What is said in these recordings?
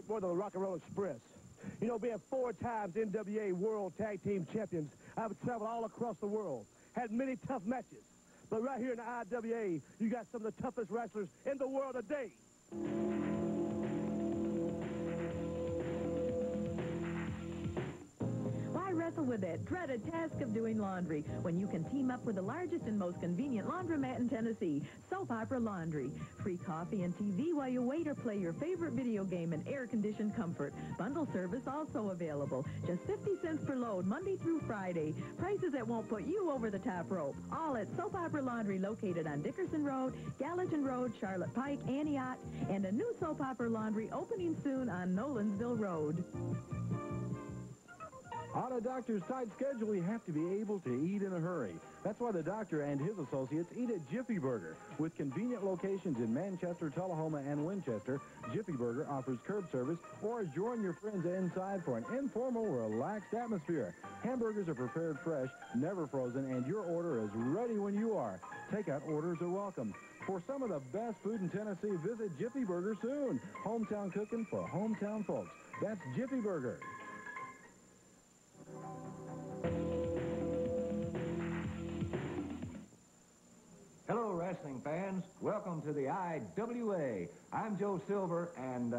more than the Rock and Roll Express. You know, being 4 times NWA World Tag Team Champions, I've traveled all across the world, had many tough matches. But right here in the IWA, you got some of the toughest wrestlers in the world today. Why wrestle with that dreaded task of doing laundry when you can team up with the largest and most convenient laundromat in Tennessee, Soap Opera Laundry. Free coffee and TV while you wait or play your favorite video game in air-conditioned comfort. Bundle service also available. Just 50 cents per load, Monday through Friday. Prices that won't put you over the top rope. All at Soap Opera Laundry, located on Dickerson Road, Gallatin Road, Charlotte Pike, Antioch, and a new Soap Opera Laundry opening soon on Nolensville Road. On a doctor's tight schedule, you have to be able to eat in a hurry. That's why the doctor and his associates eat at Jiffy Burger. With convenient locations in Manchester, Tullahoma, and Winchester, Jiffy Burger offers curb service or join your friends inside for an informal, relaxed atmosphere. Hamburgers are prepared fresh, never frozen, and your order is ready when you are. Takeout orders are welcome. For some of the best food in Tennessee, visit Jiffy Burger soon. Hometown cooking for hometown folks. That's Jiffy Burger. Hello, wrestling fans. Welcome to the IWA. I'm Joe Silver, and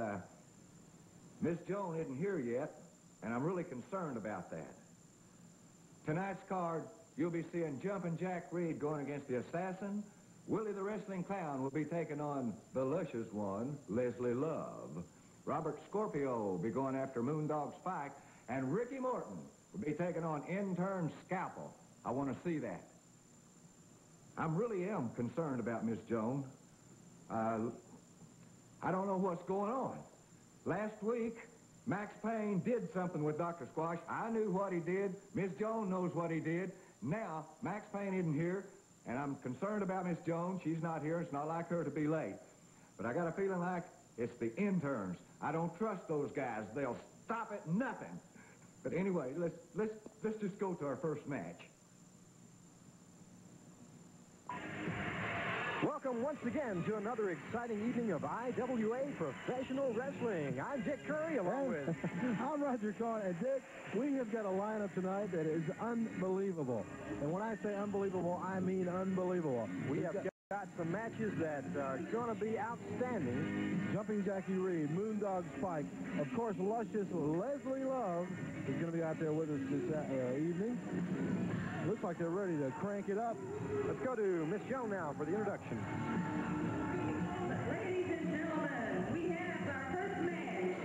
Miss Joan isn't here yet, and I'm really concerned about that. Tonight's card, you'll be seeing Jumpin' Jack Reed going against the Assassin. Willie the Wrestling Clown will be taking on the luscious one, Leslie Love. Robert Scorpio will be going after Moondog Spike, and Ricky Morton will be taking on Intern Scalpel. I want to see that. I really am concerned about Miss Joan. I don't know what's going on. Last week, Max Payne did something with Dr. Squash. I knew what he did. Miss Joan knows what he did. Now, Max Payne isn't here, and I'm concerned about Miss Joan. She's not here. It's not like her to be late. But I got a feeling like it's the interns. I don't trust those guys. They'll stop at nothing. But anyway, let's just go to our first match. Welcome once again to another exciting evening of IWA Professional Wrestling. I'm Dick Curry, along with... I'm Roger Cohen, and Dick, we have got a lineup tonight that is unbelievable. And when I say unbelievable, I mean unbelievable. We have got some matches that are going to be outstanding. Jumping Jackie Reed, Moondog Spike, of course, luscious Leslie Love is going to be out there with us this evening. Looks like they're ready to crank it up. Let's go to Miss Joan now for the introduction. Ladies and gentlemen, we have our first match.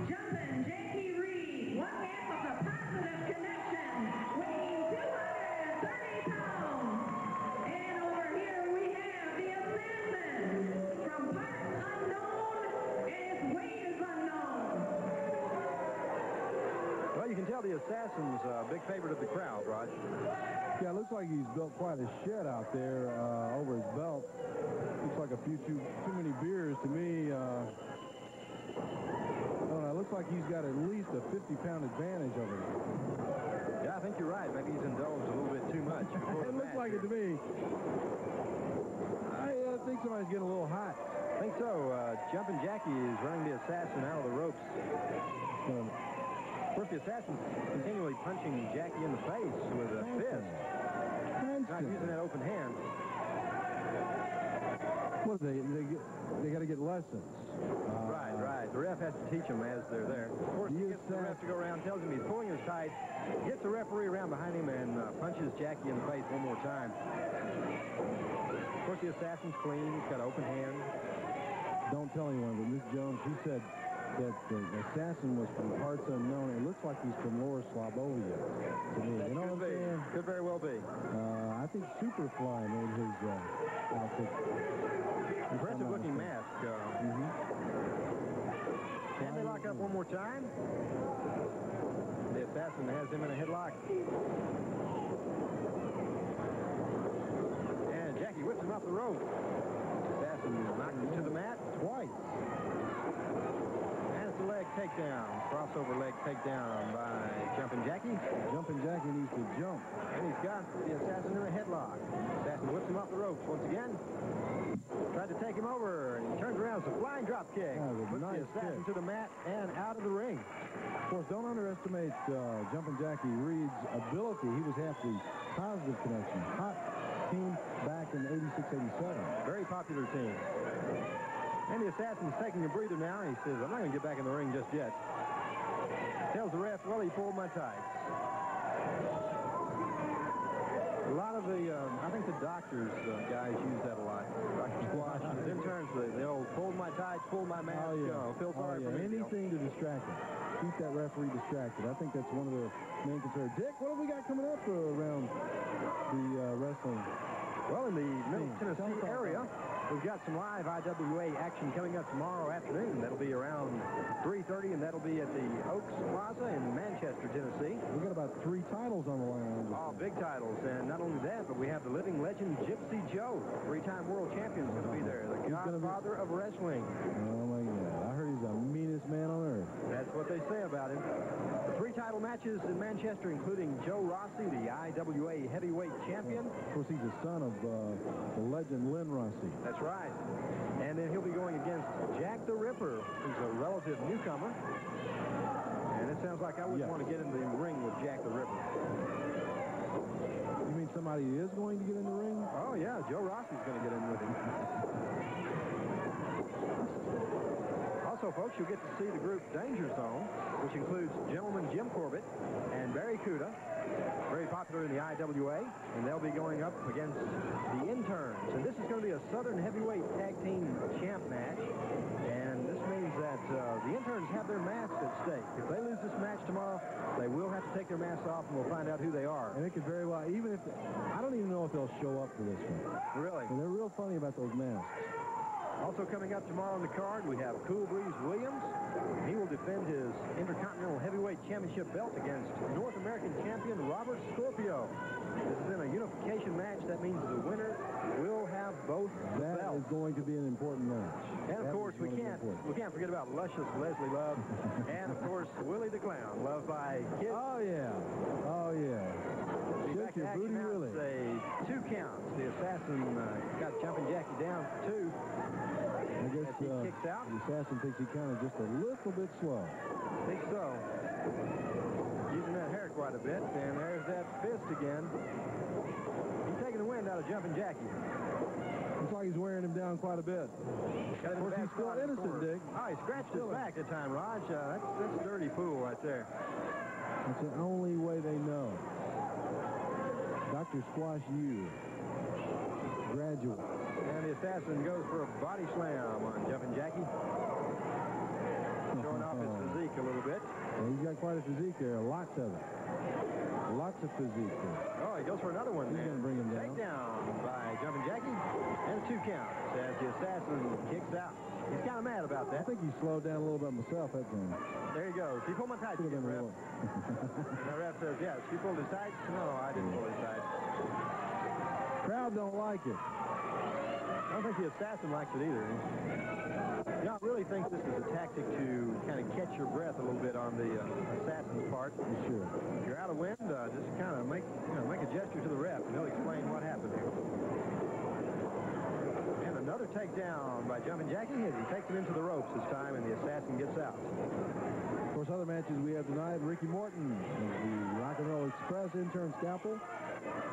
Jumpin' Jackie Reed, one half of the Positive Connection, weighing 230 pounds. And over here we have the Assassin, from parts unknown, and his weight is unknown. Well, you can tell the Assassin's a big favorite of the crowd, Rod. Yeah, it looks like he's built quite a shed out there over his belt. Looks like a few too many beers to me. I don't know, it looks like he's got at least a 50-pound advantage over him. Yeah, I think you're right. Maybe he's indulged a little bit too much. It looks like it to me. I think somebody's getting a little hot. I think so. Jumpin' Jackie is running the Assassin out of the ropes. Of course, the Assassin's continually punching Jackie in the face with a fist. Not using that open hand. Well, they got to get lessons. Right. The ref has to teach them as they're there. Of course, he gets the ref to go around, tells him he's pulling his tight, gets the referee around behind him, and punches Jackie in the face one more time. Of course, the Assassin's clean. He's got open hand. Don't tell anyone, but Miss Jones, she said that the Assassin was from parts unknown. It looks like he's from Lower Slobovia to me. You know what I'm saying? Could very well be. I think Superfly made his outfit. Impressive looking mask. Can they lock up one more time? The Assassin has him in a headlock. And Jackie whips him off the rope. Assassin knocked him to the mat twice. And it's a leg takedown. Crossover. crossover leg takedown by Jumpin' Jackie. Jumpin' Jackie needs to jump. And he's got the Assassin in a headlock. Assassin whips him off the ropes once again. Tried to take him over, and he turns around. It's a flying drop kick. Puts nice the Assassin kick to the mat and out of the ring. Of course, don't underestimate Jumpin' Jackie Reed's ability. He was half the Positive Connection. Hot team back in 86-87. Very popular team. And the Assassin's taking a breather now. He says, I'm not going to get back in the ring just yet. Tells the ref, well, he pulled my tights. A lot of the, I think the doctors, guys use that a lot. Dr. Squash, interns, they all pulled my tights, pulled my mask, feel sorry for me. Anything to distract him. Keep that referee distracted. I think that's one of the main concerns. Dick, what have we got coming up around the wrestling? Well, in the Middle Tennessee area, we've got some live IWA action coming up tomorrow afternoon. That'll be around 3:30, and that'll be at the Oaks Plaza in Manchester, Tennessee. We've got about 3 titles on the line. Oh, big titles. And not only that, but we have the living legend Gypsy Joe, 3-time world champion, is going to be there. The godfather of wrestling. Oh, my God. I heard he's the meanest man on earth. That's what they say about him. The 3 title matches in Manchester, including Joe Rossi, the IWA heavyweight champion. Of course, he's the son of the legend Lynn Rossi. That's right. And then he'll be going against Jack the Ripper, who's a relative newcomer. And it sounds like I wouldn't want to get in the ring with Jack the Ripper. You mean somebody is going to get in the ring? Oh, yeah. Joe Rossi's going to get in with him. Also, folks, you'll get to see the group Danger Zone, which includes Gentleman Jim Corbett and Barry Cuda, very popular in the IWA, and they'll be going up against the Interns. And this is going to be a Southern Heavyweight Tag Team Champ match, and this means that the Interns have their masks at stake. If they lose this match tomorrow, they will have to take their masks off, and we'll find out who they are. And it could very well, even if, I don't even know if they'll show up for this one. Really? And they're real funny about those masks. Also coming up tomorrow on the card, we have Cool Breeze Williams. He will defend his Intercontinental Heavyweight Championship belt against North American champion Robert Scorpio. This is in a unification match. That means the winner will have both belts. That is going to be an important match. And of course, we can't forget about luscious Leslie Love, and of course Willie the Clown, loved by kids. Oh yeah, oh yeah. Back to action now. It's a 2 counts. The Assassin got Jumpin' Jackie down for 2. I guess he kicks out. The Assassin thinks he kind of just a little bit slow. I think so. Using that hair quite a bit, and there's that fist again. He's taking the wind out of Jumpin' Jackie. Looks like he's wearing him down quite a bit. Of course, he's still innocent, Dick. Oh, he scratched his back that time, Raj. That's dirty pool right there. That's the only way they know. Dr. Squash U. Graduate. And the Assassin goes for a body slam on Jumpin' Jackie. Showing off his physique a little bit. Yeah, he's got quite a physique there. Lots of it. Lots of physique there. Oh, he goes for another one. He's going to bring him down. Takedown by Jumpin' Jackie. And a 2 count as the Assassin kicks out. He's kind of mad about that. I think he slowed down a little bit myself that time. There he goes. He pulled my tights again, ref. The ref says, yes, he pulled his tights. No, I didn't pull his tights. Crowd don't like it. I don't think the Assassin likes it either. Yeah, I really think this is a tactic to kind of catch your breath a little bit on the Assassin's part. Sure. If you're out of wind, just kind of make a gesture to the ref, and he'll explain what happened here. And another takedown by Jumpin' Jackie as he takes him into the ropes this time, and the Assassin gets out. Of course, other matches we have tonight, Ricky Morton, the Rock and Roll Express intern scalpel,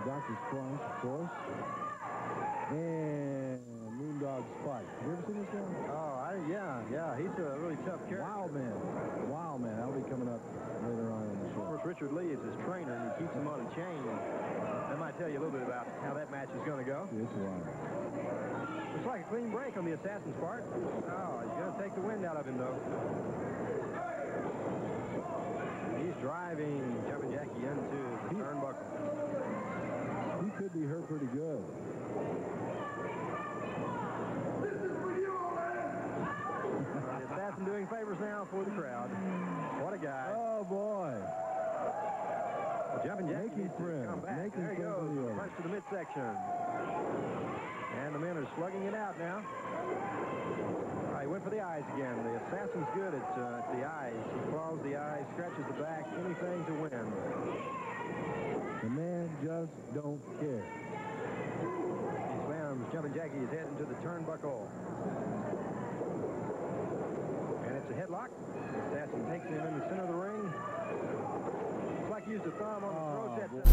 Dr. Squash, of course, and Moondog Spike. Have you ever seen this guy? Oh, yeah. He's a really tough character. Wild man. That'll be coming up later on in the show. Of course, Richard Lee is his trainer, and he keeps him on a chain. That might tell you a little bit about how that match is going to go. It's wild. Looks like a clean break on the Assassin's part. Oh, he's going to take the wind out of him, though. He's driving Jumpin' Jackie into the turnbuckle. He could be hurt pretty good. The Assassin doing favors now for the crowd. What a guy. Oh, boy. Jumpin' Jackie needs to come back. There he goes. Punch to the midsection. And the men are slugging it out now. All right, he went for the eyes again. The assassin's good at the eyes. He claws the eyes, scratches the back, anything to win. The man just don't care. He slams Jumping Jackie's head into the turnbuckle. And it's a headlock. The assassin takes him in the center of the ring. It's like he used a thumb on the throat.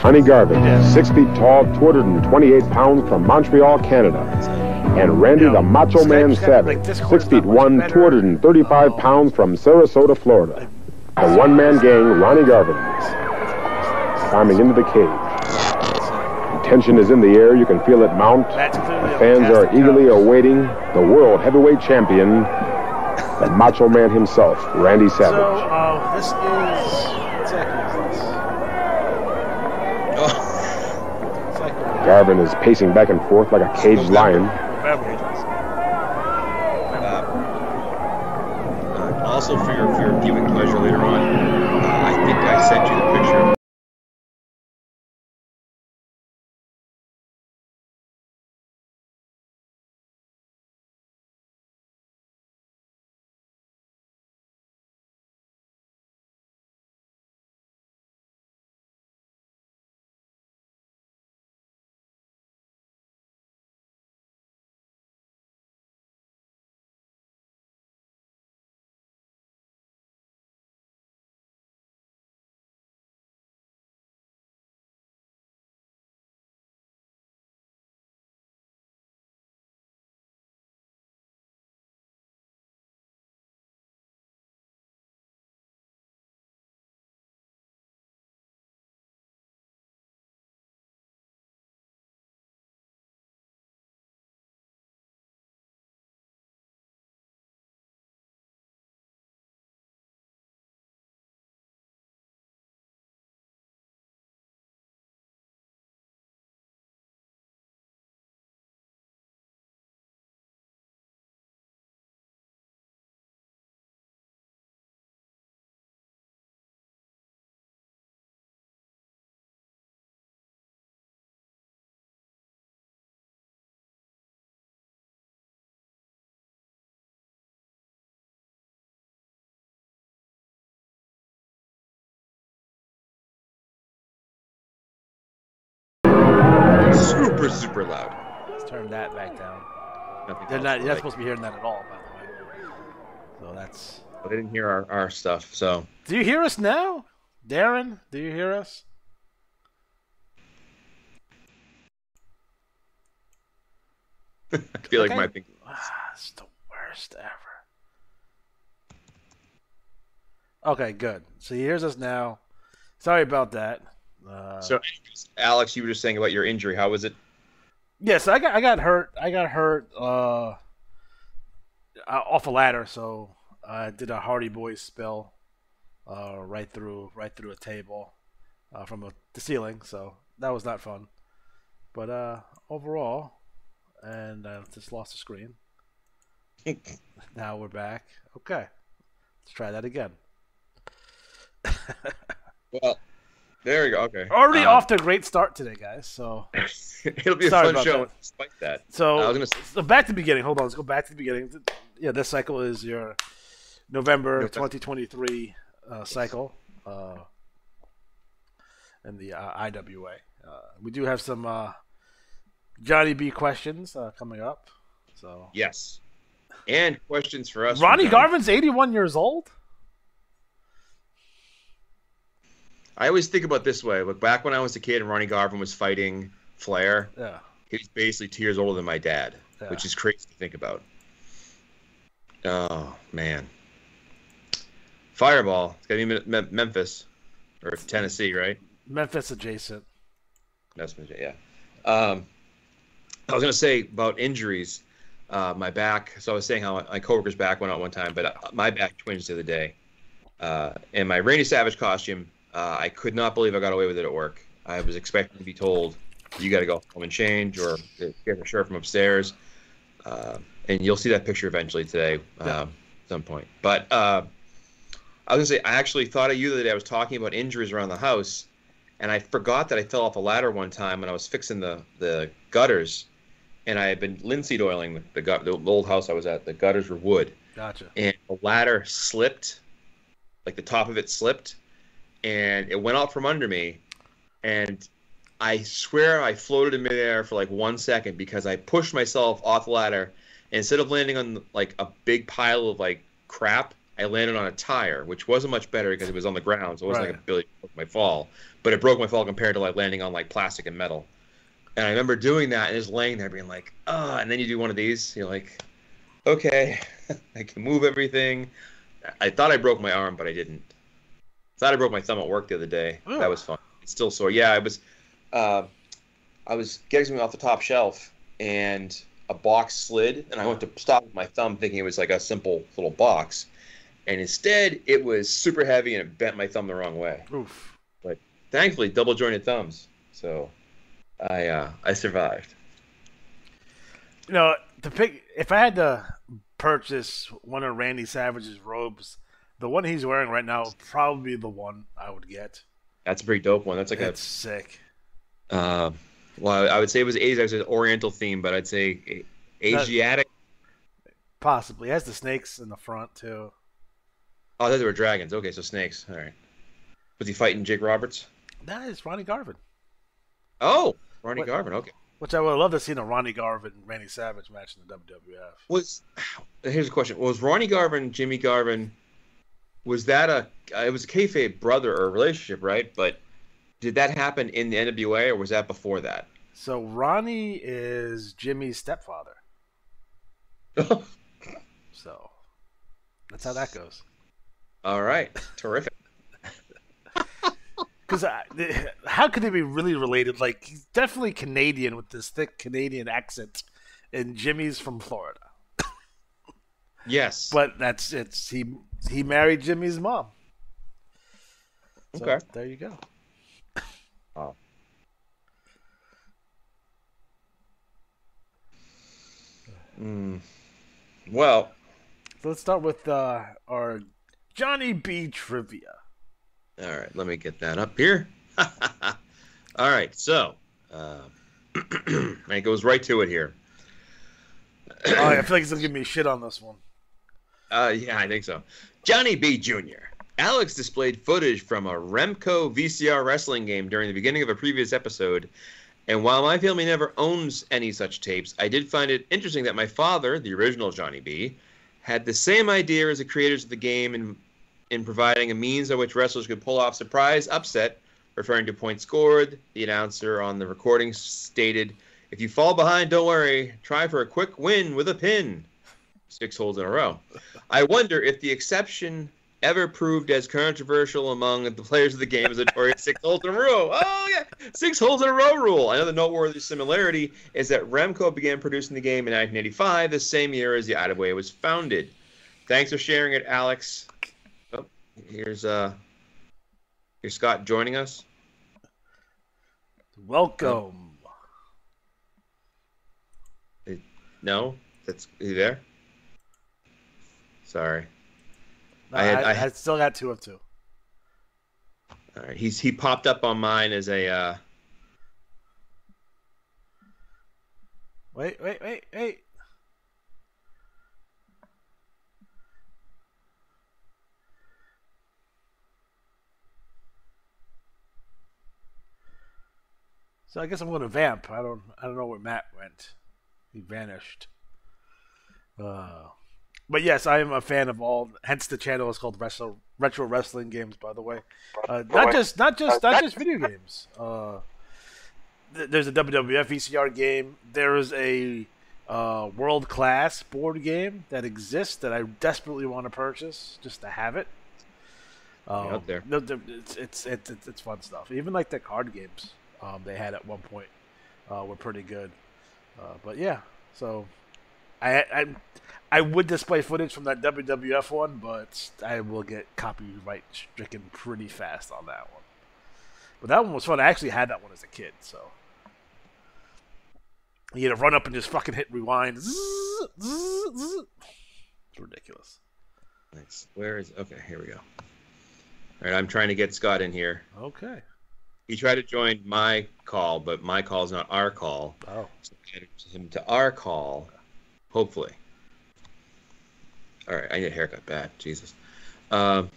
Ronnie Garvin, 6 feet tall, 228 pounds from Montreal, Canada. And Randy the Macho Man Savage, 6 feet 1, 235 pounds from Sarasota, Florida. The one-man gang, Ronnie Garvin's, climbing into the cage. Tension is in the air. You can feel it mount. The fans are eagerly awaiting the world heavyweight champion, the Macho Man himself, Randy Savage. So, this is... Garvin is pacing back and forth like a caged lion. Also, for your viewing pleasure later on, I think I sent you the picture. Super loud. Let's turn that back down. You're not supposed to be hearing that at all, by the way. So that's... Well, they didn't hear our stuff, so... Do you hear us now? Darren, do you hear us? I feel like my thing... it's the worst ever. Okay, good. So he hears us now. Sorry about that. So, Alex, you were just saying about your injury. How was it? Yes, I got hurt. I got hurt off a ladder, so I did a Hardy Boys spill right through a table from the ceiling. So that was not fun. But overall, and I just lost the screen. Now we're back. Okay, let's try that again. Well, there you go. Okay. Already off to a great start today, guys. So it'll be a fun show despite that. So, so back to the beginning. Hold on. Let's go back to the beginning. Yeah, this cycle is your November 2023 cycle in the IWA. We do have some Johnny B questions coming up. So yes, and questions for us. Ronnie Garvin's 81 years old. I always think about it this way. Look, back when I was a kid and Ronnie Garvin was fighting Flair, he was basically 2 years older than my dad, which is crazy to think about. Oh, man. Fireball. It's got to be Memphis or Tennessee, right? Memphis adjacent. That's yeah. I was going to say about injuries, my back. So I was saying how my coworker's back went out one time, but my back twinged the other day. And my Randy Savage costume, I could not believe I got away with it at work. I was expecting to be told, you got to go home and change or get a shirt from upstairs. And you'll see that picture eventually today at some point. But I was going to say, I actually thought of you the other day. I was talking about injuries around the house, and I forgot that I fell off a ladder one time when I was fixing the gutters, and I had been linseed oiling the old house I was at. The gutters were wood. Gotcha. And the ladder slipped, like the top of it slipped, and it went out from under me, and I swear I floated in midair for like 1 second because I pushed myself off the ladder, and instead of landing on like a big pile of like crap, I landed on a tire, which wasn't much better because it was on the ground, so it wasn't like a really broke my fall, but it broke my fall compared to like landing on like plastic and metal. And I remember doing that and just laying there being like, and then you do one of these, you're like, okay, I can move everything. I thought I broke my arm, but I didn't. Thought I broke my thumb at work the other day. Oh. That was fun. It's still sore. Yeah, I was getting something off the top shelf, and a box slid, and I went to stop with my thumb thinking it was like a simple little box, and instead it was super heavy and it bent my thumb the wrong way. Oof. But thankfully, double jointed thumbs, so I survived. You know, if I had to purchase one of Randy Savage's robes, the one he's wearing right now would probably be the one I would get. That's a pretty dope one. That's like it's sick. Well, I would say it was an Oriental theme, but I'd say Asiatic. Possibly. It has the snakes in the front, too. Oh, I thought they were dragons. Okay, so snakes. All right. Was he fighting Jake Roberts? That is Ronnie Garvin. Oh, Ronnie Garvin. Okay. Which I would love to see in a Ronnie Garvin Randy Savage match in the WWF. Here's a question: was Ronnie Garvin, Jimmy Garvin? Was that it was a kayfabe brother or relationship, right? But did that happen in the NWA or was that before that? So Ronnie is Jimmy's stepfather. So that's how that goes. All right. Terrific. Because how could they be really related? Like, he's definitely Canadian with this thick Canadian accent, and Jimmy's from Florida. Yes. But he married Jimmy's mom. So, okay. There you go. Oh. Well, so let's start with our Johnny B trivia. All right, let me get that up here. All right, so it goes right to it here. I feel like he's gonna give me shit on this one. Yeah, I think so. Johnny B. Jr. Alex displayed footage from a Remco VCR wrestling game during the beginning of a previous episode, and while my family never owns any such tapes, I did find it interesting that my father, the original Johnny B., had the same idea as the creators of the game in providing a means by which wrestlers could pull off surprise upset, referring to points scored. The announcer on the recording stated, "If you fall behind, don't worry. Try for a quick win with a pin." 6 holds in a row. I wonder if the exception ever proved as controversial among the players of the game as the notorious 6 holds in a row. Oh, yeah. 6 holds in a row rule. Another noteworthy similarity is that Remco began producing the game in 1985, the same year as the IWA was founded. Thanks for sharing it, Alex. Oh, here's Scott joining us. Welcome. No? Is he there? Sorry. No, I still got 2 of 2. All right. He popped up on mine as a... Wait. So I guess I'm going to vamp. I don't know where Matt went. He vanished. But yes, I am a fan of all. Hence, the channel is called Retro Wrestling Games. By the way, not just video games. There's a WWF VCR game. There is a world class board game that exists that I desperately want to purchase just to have it. Out there, it's fun stuff. Even like the card games they had at one point were pretty good. But yeah, so I would display footage from that WWF one, but I will get copyright stricken pretty fast on that one. But that one was fun. I actually had that one as a kid, so you had to run up and just fucking hit rewind. Zzz, zzz, zzz. It's ridiculous. Nice. Where is? Okay, here we go. All right, I'm trying to get Scott in here. Okay. He tried to join my call, but my call is not our call. Oh. So get him to our call, hopefully. All right, I need a haircut bad. Jesus. Have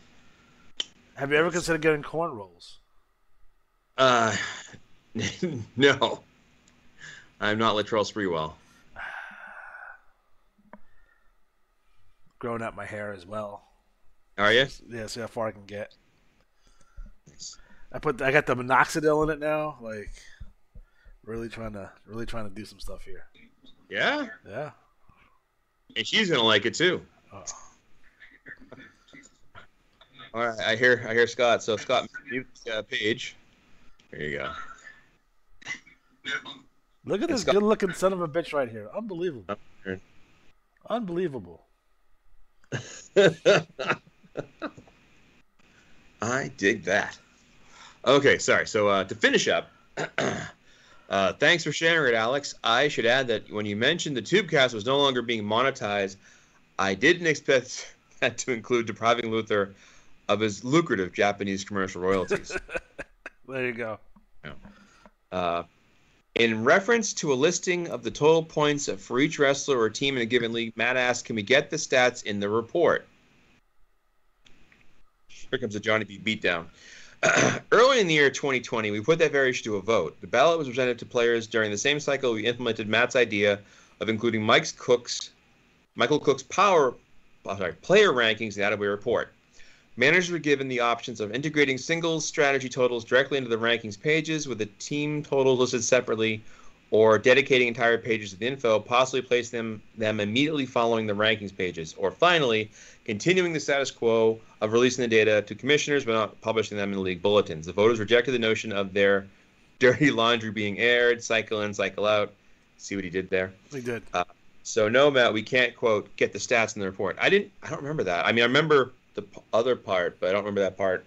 you ever considered getting cornrows? No. I'm not Latrell Sprewell. Growing out my hair as well. Are you? Yeah, see how far I can get. Nice. I got the minoxidil in it now. Like, really trying to do some stuff here. Yeah. Yeah. And she's gonna like it too. Oh. All right, I hear Scott. So Scott, mute page. There you go. Look at this good-looking son of a bitch right here. Unbelievable. Unbelievable. I dig that. Okay, sorry. So to finish up, thanks for sharing it, Alex. I should add that when you mentioned the Tubecast was no longer being monetized, I didn't expect that to include depriving Luther of his lucrative Japanese commercial royalties. There you go. In reference to a listing of the total points for each wrestler or team in a given league, Matt asked, can we get the stats in the report? Here comes a Johnny B. beatdown. Early in the year 2020, we put that very issue to a vote. The ballot was presented to players during the same cycle. We implemented Matt's idea of including Michael Cook's player rankings in the out-of-way report. Managers were given the options of integrating singles strategy totals directly into the rankings pages with the team totals listed separately, or dedicating entire pages to the info, possibly placing them immediately following the rankings pages, or finally, continuing the status quo of releasing the data to commissioners but not publishing them in the league bulletins. The voters rejected the notion of their dirty laundry being aired, cycle in, cycle out. See what he did there? We did. So no, Matt, we can't, quote, get the stats in the report. I don't remember that. I mean, I remember the other part, but I don't remember that part.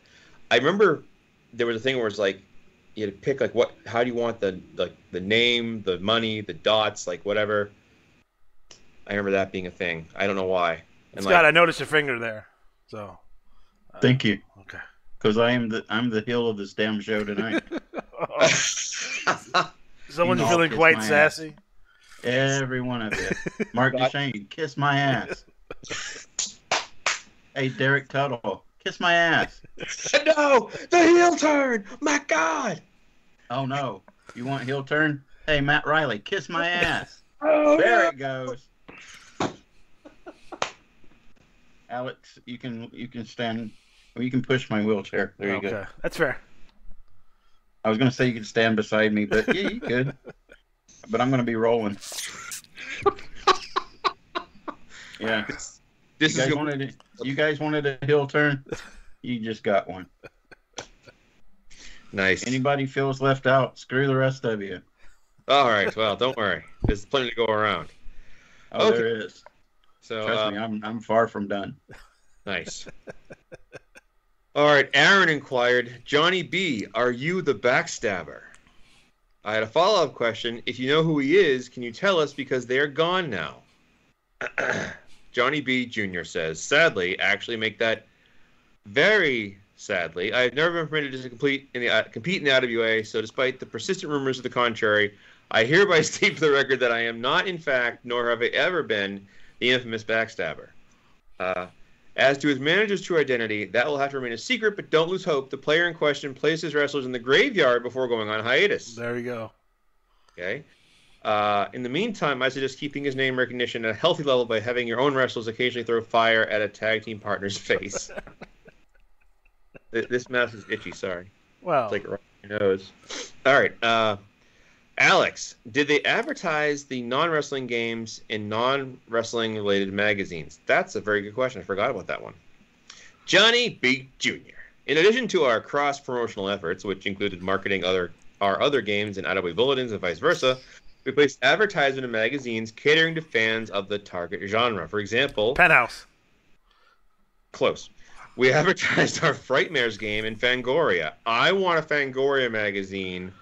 I remember there was a thing where it's like you had to pick like how do you want the name, the money, the dots, like whatever. I remember that being a thing. I don't know why. And Scott, I noticed your finger there. So thank you. Okay. Because I'm the heel of this damn show tonight. Someone's feeling quite sassy. Every one of you. Mark Duchesne, kiss my ass. Hey, Derek Tuttle, kiss my ass. No, the heel turn. My God. Oh no, you want heel turn? Hey, Matt Riley, kiss my ass. Oh, there no. it goes. Alex, you can stand. Or you can push my wheelchair. There you go. That's fair. I was gonna say you could stand beside me, but yeah, you could. But I'm gonna be rolling. Yeah. This you is you guys wanted a heel turn? You just got one. Nice. Anybody feels left out, screw the rest of you. All right. Well, don't worry. There's plenty to go around. Oh, okay. There is. So trust me, I'm far from done. Nice. All right. Aaron inquired, Johnny B, are you the backstabber? I had a follow-up question. If you know who he is, can you tell us because they're gone now? Johnny B. Jr. says, sadly, actually make that very sadly, I have never been permitted to compete in the IWA, so despite the persistent rumors to the contrary, I hereby state for the record that I am not, in fact, nor have I ever been, the infamous backstabber. As to his manager's true identity, that will have to remain a secret, but don't lose hope. The player in question placed his wrestlers in the graveyard before going on hiatus. There we go. Okay. In the meantime, I suggest keeping his name recognition at a healthy level by having your own wrestlers occasionally throw fire at a tag team partner's face. This mouse is itchy, sorry. Well. It's like right in your nose. All right. Alex, did they advertise the non-wrestling games in non-wrestling related magazines? That's a very good question. I forgot about that one. Johnny B. Jr. In addition to our cross-promotional efforts, which included marketing our other games in IW bulletins and vice versa, we placed advertisement in magazines catering to fans of the target genre. For example... Penthouse. Close. We advertised our Frightmares game in Fangoria. I want a Fangoria magazine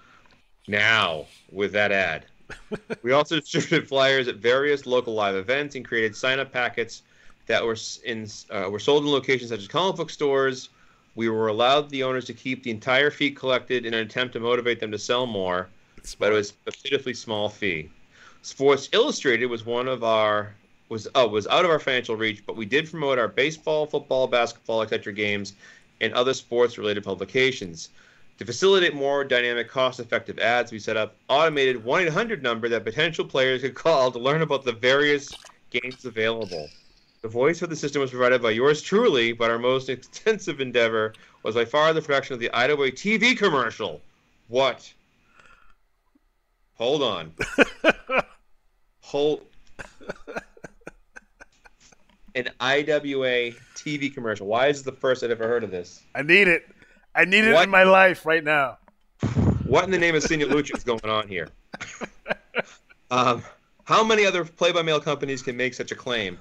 now with that ad. We also distributed flyers at various local live events and created sign-up packets that were sold in locations such as comic book stores. We were allowed the owners to keep the entire fee collected in an attempt to motivate them to sell more, but it was a pitifully small fee. Sports Illustrated was out of our financial reach, but we did promote our baseball, football, basketball, etc. games and other sports-related publications. To facilitate more dynamic, cost-effective ads, we set up automated 1-800 number that potential players could call to learn about the various games available. The voice for the system was provided by yours truly, but our most extensive endeavor was by far the production of the IWA TV commercial. What? Hold on. An IWA TV commercial. Why is this the first I've ever heard of this? I need it. I need it in my life right now. What in the name of Senior Lucha is going on here? How many other play-by-mail companies can make such a claim?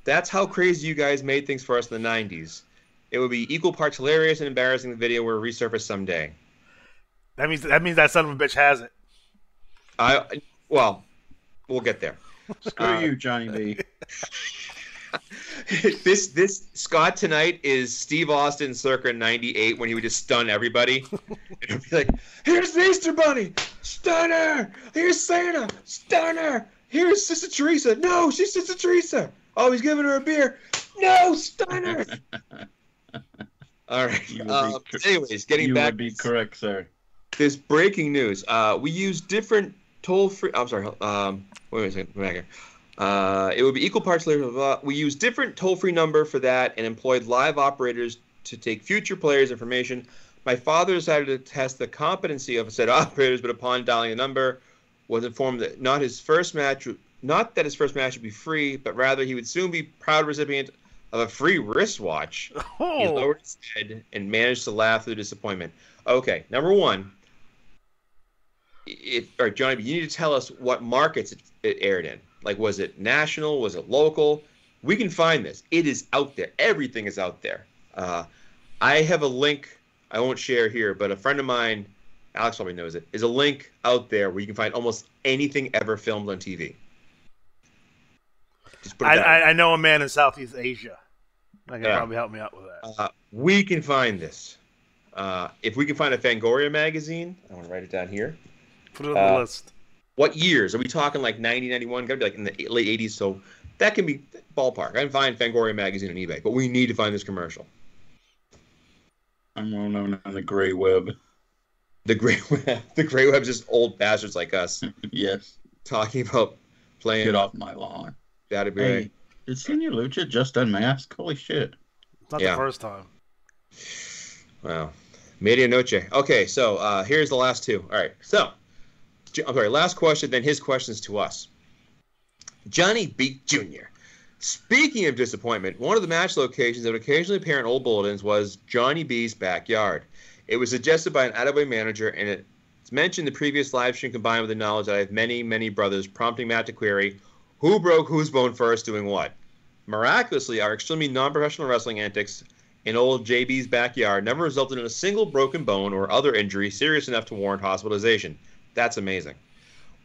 That's how crazy you guys made things for us in the 90s. It would be equal parts hilarious and embarrassing the video will resurface someday. That means that son of a bitch has it. Well, we'll get there. Screw you, Johnny B. This Scott tonight is Steve Austin circa 98 when he would just stun everybody. And he'd be like, here's the Easter Bunny, stunner. Here's Santa, stunner. Here's Sister Teresa. No, she's Sister Teresa. Oh, he's giving her a beer. No, stunner. All right. Anyways, getting back. You would be correct, sir. This breaking news. We use different toll-free. I'm sorry. Wait a second. Back here. It would be equal parts later. Blah, blah, blah. We used different toll-free number for that and employed live operators to take future players' information. My father decided to test the competency of said operators, but upon dialing the number, was informed that not that his first match would be free, but rather he would soon be proud recipient of a free wristwatch. Oh. He lowered his head and managed to laugh through disappointment. Okay, number one. All right, Johnny, you need to tell us what markets it aired in. Like, was it national? Was it local? We can find this. It is out there. Everything is out there. I have a link I won't share here, but a friend of mine, Alex probably knows it, is a link out there where you can find almost anything ever filmed on TV. I know a man in Southeast Asia. That can probably help me out with that. We can find this. If we can find a Fangoria magazine, I want to write it down here. Put it on the list. What years? Are we talking like 90, 91? Got to be like in the late 80s, so that can be ballpark. I can find Fangoria magazine on eBay, but we need to find this commercial. I'm well known on the gray web. The gray web. The gray web's just old bastards like us. Yes. Talking about playing. Get off my lawn. That'd be hey, did Senior Lucha just unmask? Holy shit. Not the first time. Wow. Medianoche. Okay, so here's the last two. All right, so I'm sorry, last question, then his questions to us. Johnny B. Jr. Speaking of disappointment, one of the match locations that would occasionally appear in old bulletins was Johnny B's backyard. It was suggested by an out-of-way manager, and it's mentioned in the previous live stream combined with the knowledge that I have many, many brothers, prompting Matt to query, who broke whose bone first doing what? Miraculously, our extremely non-professional wrestling antics in old JB's backyard never resulted in a single broken bone or other injury serious enough to warrant hospitalization. That's amazing.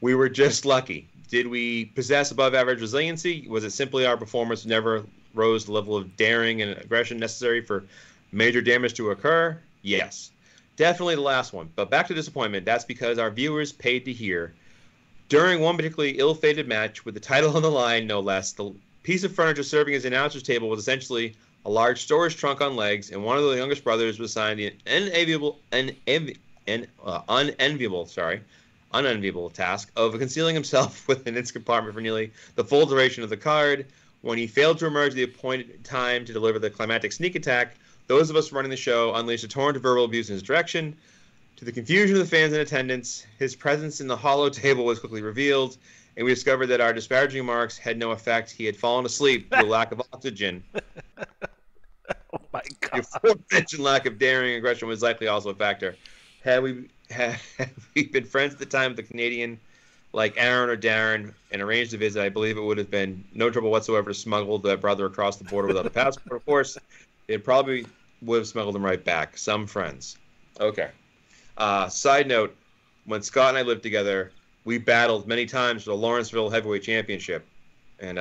We were just lucky. Did we possess above-average resiliency? Was it simply our performance never rose to the level of daring and aggression necessary for major damage to occur? Yes. Definitely the last one. But back to disappointment. That's because our viewers paid to hear. During one particularly ill-fated match, with the title on the line, no less, the piece of furniture serving as the announcer's table was essentially a large storage trunk on legs, and one of the youngest brothers was assigned the unenviable task of concealing himself within its compartment for nearly the full duration of the card. When he failed to emerge at the appointed time to deliver the climactic sneak attack, those of us running the show unleashed a torrent of verbal abuse in his direction. To the confusion of the fans in attendance, his presence in the hollow table was quickly revealed, and we discovered that our disparaging remarks had no effect. He had fallen asleep due to lack of oxygen. Oh my God. The aforementioned lack of daring and aggression was likely also a factor. Had we been friends at the time with the Canadian, like Aaron or Darren, and arranged a visit, I believe it would have been no trouble whatsoever to smuggle that brother across the border without a passport, of course. It probably would have smuggled him right back. Some friends. Okay. Side note, when Scott and I lived together, we battled many times for the Lawrenceville Heavyweight Championship. And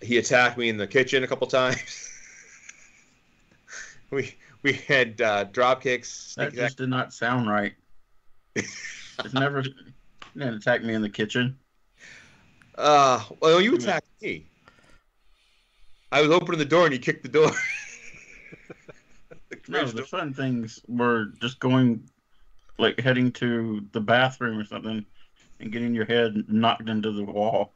he attacked me in the kitchen a couple times. We had drop kicks. That just did not sound right. It's never... You didn't attack me in the kitchen. Well, you attacked me. I was opening the door and you kicked the door. The fun things were just going, like heading to the bathroom or something and getting your head knocked into the wall.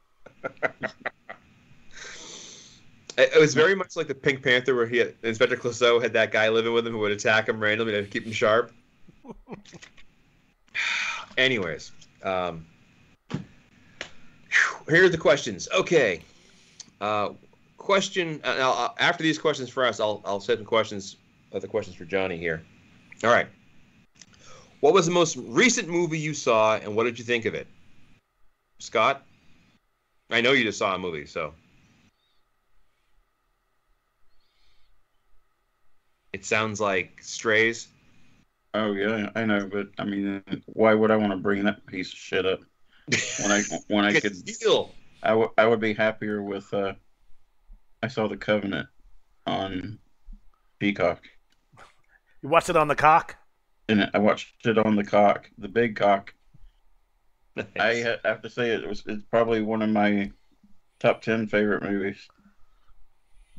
It was very much like the Pink Panther where Inspector Clouseau had that guy living with him who would attack him randomly to keep him sharp. Anyways, here's the questions. Okay. Question. After these questions for us, I'll set some questions. The questions for Johnny here. All right. What was the most recent movie you saw, and what did you think of it? Scott? I know you just saw a movie, so. It sounds like Strays. Oh, yeah, I know, but, I mean, why would I want to bring that piece of shit up when I could... Steal. I would be happier with, I saw The Covenant on Peacock. You watched it on the cock? And I watched it on the cock, the big cock. Nice. I have to say it's probably one of my top 10 favorite movies.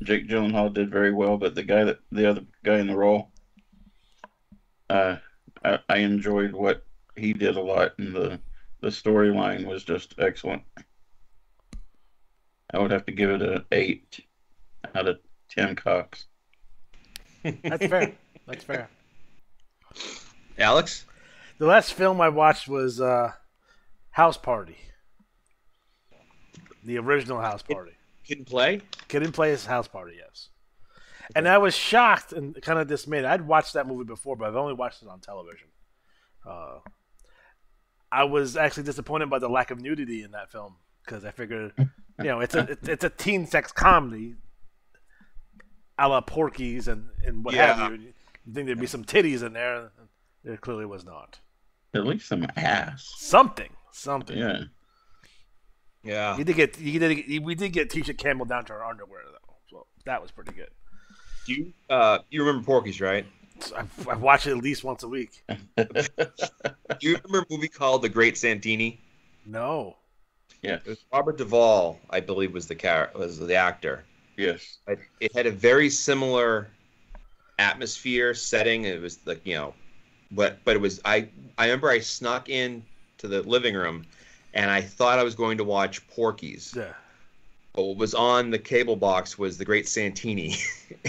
Jake Gyllenhaal did very well, but the other guy in the role, I enjoyed what he did a lot, and the storyline was just excellent. I would have to give it an 8 out of 10 cocks. That's fair. That's fair. Alex? The last film I watched was House Party. The original House Party. Kid and Play? Kid and Play is House Party, yes. And I was shocked and kind of dismayed. I'd watched that movie before, but I've only watched it on television. I was actually disappointed by the lack of nudity in that film because I figured, it's a teen sex comedy, a la Porky's and what have you. You think there'd be some titties in there? There clearly was not. At least some ass. Something. Yeah. Yeah. We did get Tisha Campbell down to her underwear though, so that was pretty good. You remember Porky's, right? I watch it at least once a week. Do you remember a movie called The Great Santini? No. Yeah. It was Robert Duvall, I believe, was the actor. Yes. It had a very similar atmosphere setting. It was like, but it was I remember I snuck in to the living room and I thought I was going to watch Porky's. Yeah. But what was on the cable box was The Great Santini.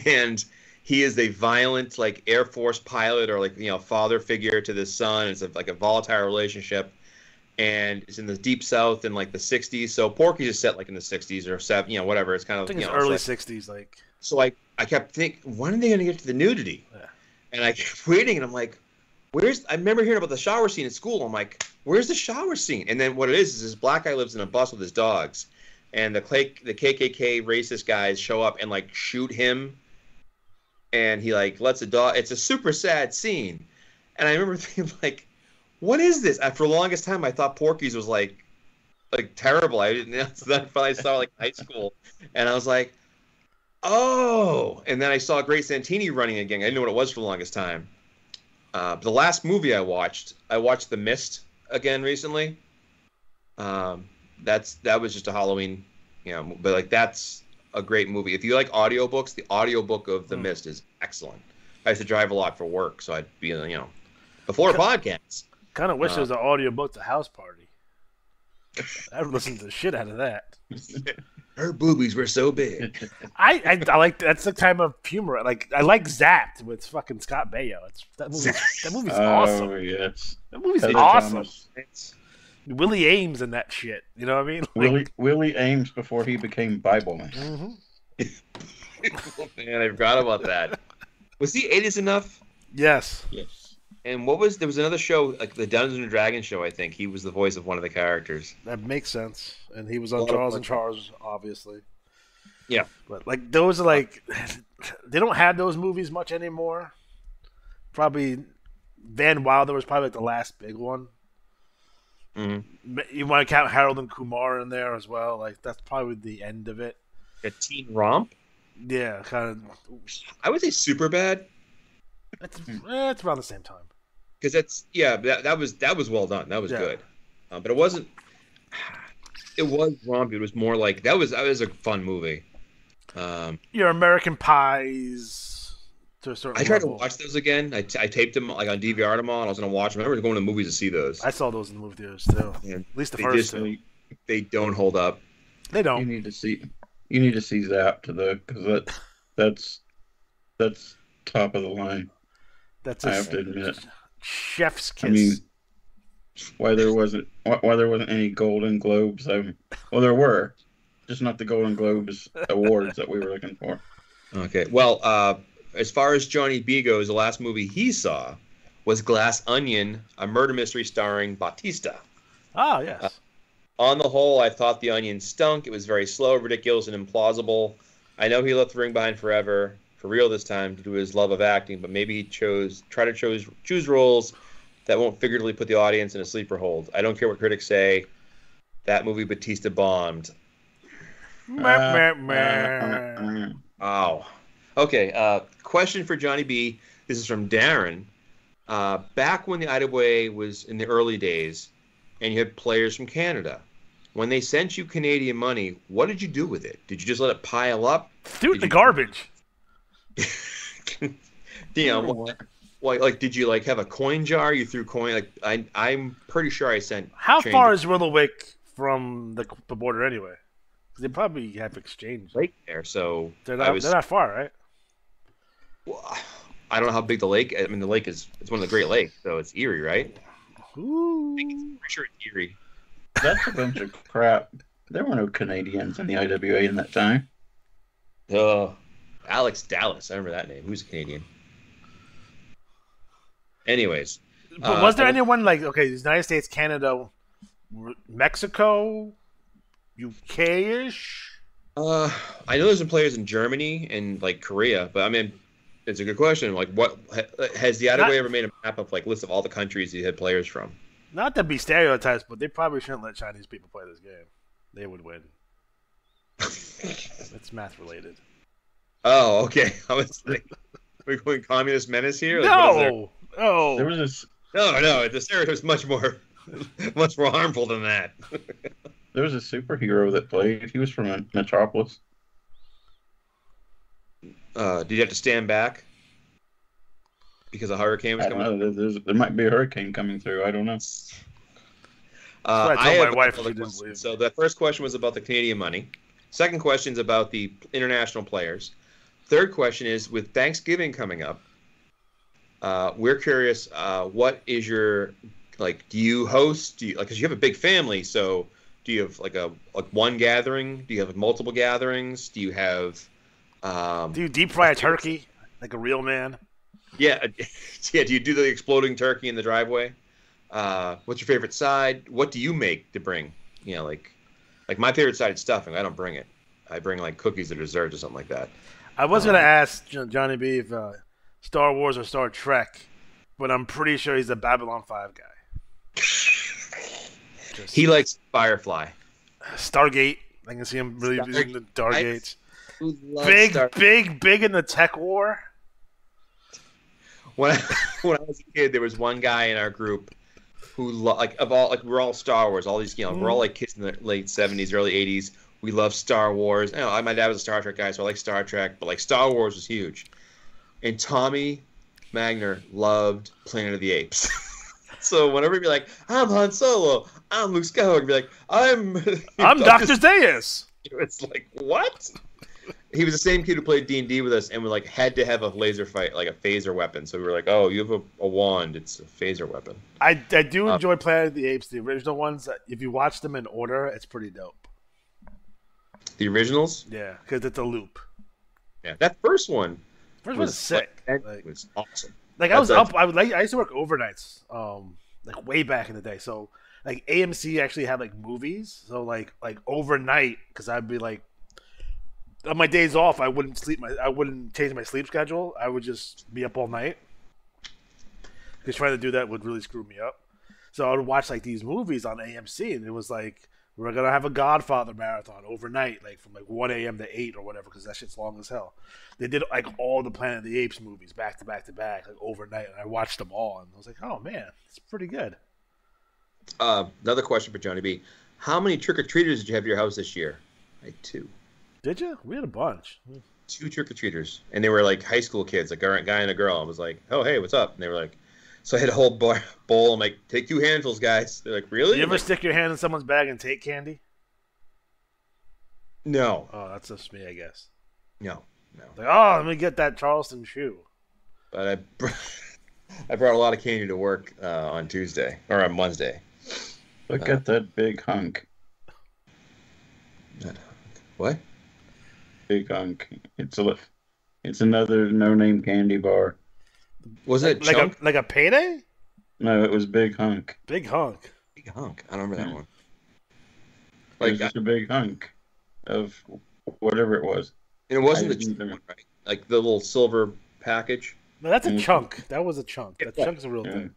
And he is a violent, like, Air Force pilot or, like, father figure to the son. It's like a volatile relationship. and it's in the deep south in like the 60s. So Porky's is set like in the 60s or 70s, whatever. It's kind of, I think it's early 60s. Like, so I kept thinking, when are they going to get to the nudity? Yeah. And I kept waiting, and I'm like, I remember hearing about the shower scene at school. I'm like, where's the shower scene? And then what it is this black guy lives in a bus with his dogs, and the KKK racist guys show up and like shoot him, and he like lets a dog. It's a super sad scene, and I remember thinking like, what is this? For the longest time, I thought Porky's was like terrible. I didn't know. So then I saw like high school, and I was like, oh. And then I saw Grace Santini running again. I didn't know what it was for the longest time. The last movie I watched The Mist again recently. That was just a Halloween, but like that's a great movie. If you like audiobooks, the audiobook of The Mist is excellent. I used to drive a lot for work, so I'd be before podcasts. Kind of wish there was an audiobook to House Party. I would listen to the shit out of that. Her boobies were so big. I like that's the type of humor. Like I like Zapped with fucking Scott Baio. That movie's awesome. Oh yes, that movie's Heather awesome. Thomas. Willie Ames and that shit. You know what I mean? Like, Willie Ames before he became Bibleman. Mm-hmm. Man, I forgot about that. Was he 80s enough? Yes. Yes. And there was another show, like the Dungeons and Dragons show, I think. He was the voice of one of the characters. That makes sense. And he was on Charles and Charles, obviously. Yeah. But like those are like they don't have those movies much anymore. Probably Van Wilder was probably like the last big one. Mm-hmm. You want to count Harold and Kumar in there as well. Like that's probably the end of it. A teen romp? Yeah, kind of. I would say Superbad. It's around the same time. Because that was well done. That was good. But it wasn't. It was rompy. It was more like that was a fun movie. Your American Pies. To a certain I tried level. to watch those again. I taped them like on DVR them all, and I was gonna watch them. I remember going to the movies to see those. I saw those in the movie theaters too. And at least the first two. They don't hold up. They don't. You need to see Zapped because that's top of the line. That's I have to admit. Chef's kiss. I mean, why there wasn't any Golden Globes? Well, there were, just not the Golden Globes awards that we were looking for. Okay. Well, as far as Johnny B goes, the last movie he saw was Glass Onion, a murder mystery starring Bautista. Oh, yes. On the whole, I thought The Onion stunk. It was very slow, ridiculous, and implausible. I know he left the ring behind for real this time, due to his love of acting, but maybe he choose roles that won't figuratively put the audience in a sleeper hold. I don't care what critics say. That movie Bautista bombed. Wow. Okay, question for Johnny B. This is from Darren. Back when the IWA was in the early days, and you had players from Canada, when they sent you Canadian money, what did you do with it? Did you just let it pile up? Threw it in the garbage. Did you like have a coin jar? You threw coin? Like I'm pretty sure I sent. How far is Willowwick from the border anyway? They probably have exchange. Lake there, so they're not far, right? Well, I don't know how big the lake. I mean, the lake it's one of the Great Lakes, so it's Erie, right? Ooh. I'm pretty sure it's Erie. That's a bunch of crap. There were no Canadians in the IWA in that time. Alex Dallas. I remember that name. Who's a Canadian? Anyways. But was there anyone like, okay, the United States, Canada, Mexico, UK-ish? I know there's some players in Germany and like Korea, but I mean, it's a good question. Like, what has the IWA ever made a map of like list of all the countries he had players from? Not to be stereotypes, but they probably shouldn't let Chinese people play this game. They would win. It's math related. Oh, okay. I was like, we're going communist menace here? Like, no! Oh. There was this. No. The stereotype's much more harmful than that. There was a superhero that played. He was from Metropolis. Did you have to stand back because a hurricane was coming? I don't know. There might be a hurricane coming through. I don't know. I told my wife she didn't believe. So the first question was about the Canadian money. Second question is about the international players. Third question is, with Thanksgiving coming up, we're curious, what is your Like, do you host? Do you like? Because you have a big family, so do you have like one gathering? Do you have multiple gatherings? Do you have? Do you deep fry a turkey like a real man? Yeah, yeah. Do you do the exploding turkey in the driveway? What's your favorite side? What do you make to bring? You know, like my favorite side is stuffing. I don't bring it. I bring like cookies or desserts or something like that. I was gonna ask Johnny B if Star Wars or Star Trek, but I'm pretty sure he's a Babylon 5 guy. He likes Firefly. Stargate. I can see him really using the Stargates. Big in the tech war. When I was a kid, there was one guy in our group who we're all Star Wars. All these, we're all like kids in the late 70s, early 80s. We love Star Wars. My dad was a Star Trek guy, so I like Star Trek. But like Star Wars was huge. And Tommy Magner loved Planet of the Apes. So whenever he'd be like, "I'm Han Solo," "I'm Luke Skywalker," he'd be like, "I'm Dr. Zaius." It's like, what? He was the same kid who played D&D with us, and we like had to have a laser fight, like a phaser weapon. So we were like, "Oh, you have a wand? It's a phaser weapon." I do enjoy Planet of the Apes, the original ones. If you watch them in order, it's pretty dope. The originals? Yeah, because it's a loop. Yeah, that first one was sick. It was awesome. Like I used to work overnights, like way back in the day. So like AMC actually had like movies. So like overnight, because I'd be like, on my days off, I wouldn't change my sleep schedule. I would just be up all night. Because trying to do that would really screw me up. So I would watch like these movies on AMC, and it was like, we're gonna have a Godfather marathon overnight, like from like 1 a.m. to 8 or whatever, because that shit's long as hell. They did like all the Planet of the Apes movies back to back to back, like overnight, and I watched them all, and I was like, oh man, it's pretty good. Another question for Johnny B. How many trick-or-treaters did you have at your house this year? I had 2. Did you? We had a bunch. 2 trick-or-treaters, and they were like high school kids, like a guy and a girl. I was like, oh hey, what's up? And they were like, so I had a whole bowl. I'm like, take 2 handfuls, guys. They're like, really? You ever stick your hand in someone's bag and take candy? No. Oh, that's just me, I guess. No. Like, oh, let me get that Charleston shoe. But I brought a lot of candy to work on Tuesday or on Wednesday. Look at that big hunk. What? Big hunk. It's another no-name candy bar. Was it like a payday? No, it was Big Hunk. Big Hunk. Big Hunk. I don't remember that one. Like it was just a big hunk of whatever it was. And it wasn't the cheap one, right? Like the little silver package. No, that's a chunk. That was a chunk. That chunk's a real thing.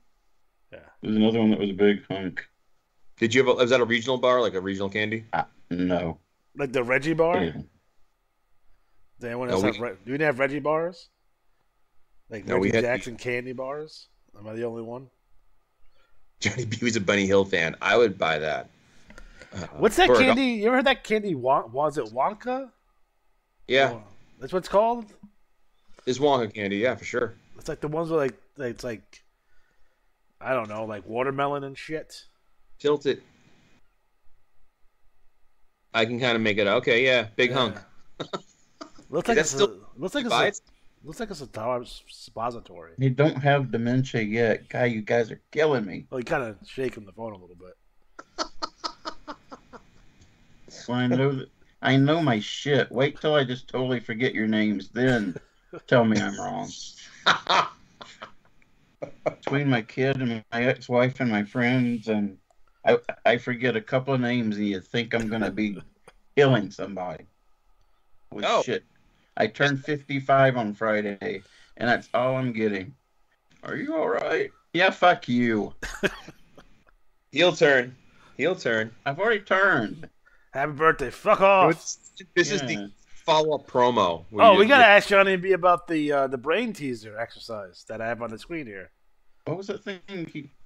Yeah. There's another one that was a big hunk. Did you have? Was that a regional bar, like a regional candy? No. Like the Reggie bar? Yeah. Did anyone else have? Do we have Reggie bars? Like Reggie Jackson candy bars? Am I the only one? Johnny B was a Bunny Hill fan. I would buy that. What's that candy? You ever heard that candy? Was it Wonka? Yeah. Oh, that's what it's called? It's Wonka candy, yeah, for sure. It's like the ones with it's like, I don't know, like watermelon and shit. Tilt it. I can kind of make it. Okay, yeah, big hunk. Looks like it's a tower suppository. You don't have dementia yet. Guy, you guys are killing me. Well, you kind of shaking the phone a little bit. Well, I know my shit. Wait till I just totally forget your names. Then tell me I'm wrong. Between my kid and my ex-wife and my friends, and I forget a couple of names, and you think I'm going to be killing somebody. Shit. I turned 55 on Friday, and that's all I'm getting. Are you all right? Yeah, fuck you. Heel turn. I've already turned. Happy birthday. Fuck off. This is the follow-up promo. Oh, we got to ask Johnny B about the brain teaser exercise that I have on the screen here. What was that thing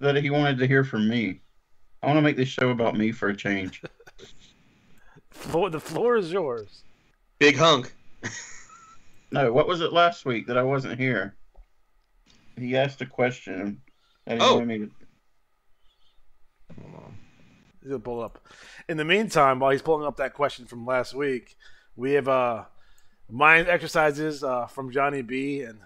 that he wanted to hear from me? I want to make this show about me for a change. The floor is yours. Big hunk. No, what was it last week that I wasn't here? He asked a question. And he wanted me to... Hold on. He's going to pull up. In the meantime, while he's pulling up that question from last week, we have mind exercises from Johnny B. And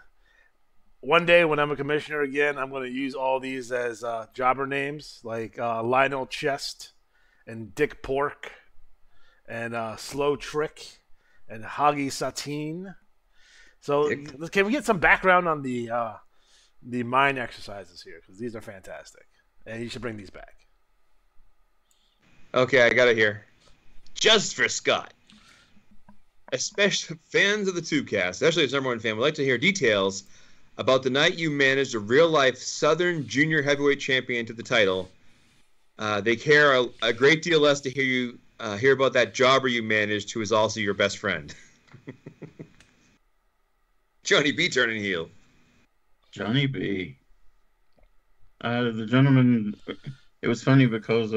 one day when I'm a commissioner again, I'm going to use all these as jobber names, like Lionel Chest and Dick Pork and Slow Trick and Hoggy Satine. So can we get some background on the mind exercises here? Because these are fantastic. And you should bring these back. Okay, I got it here. Just for Scott. Especially fans of the Tubecast, especially as number one fan, would like to hear details about the night you managed a real-life Southern Junior Heavyweight Champion to the title. They care a great deal less to hear about that jobber you managed, who is also your best friend. Johnny B turning heel. Johnny B. The gentleman, it was funny because,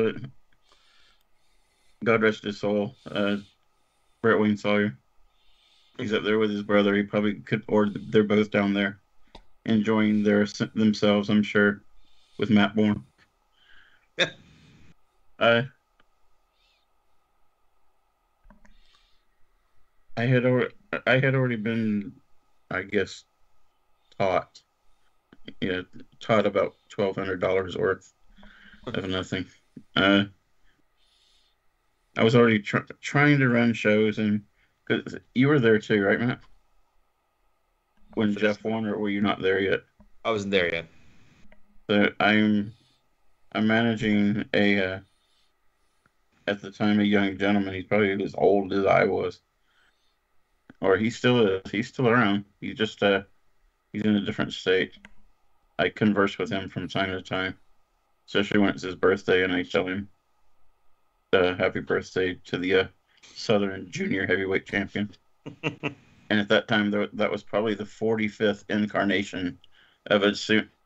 God rest his soul, Brett Wayne Sawyer. He's up there with his brother. He probably could, or they're both down there enjoying themselves, I'm sure, with Matt Bourne. I had already been, I guess, taught about $1,200 worth of nothing. I was already trying to run shows, and cause you were there too, right, Matt? When Jeff won, or were you not there yet? I wasn't there yet. So I'm managing at the time, a young gentleman. He's probably as old as I was, or he still is. He's still around. He's just he's in a different state. I converse with him from time to time, especially when it's his birthday, and I tell him happy birthday to the Southern Junior Heavyweight Champion. And at that time, that was probably the 45th incarnation of a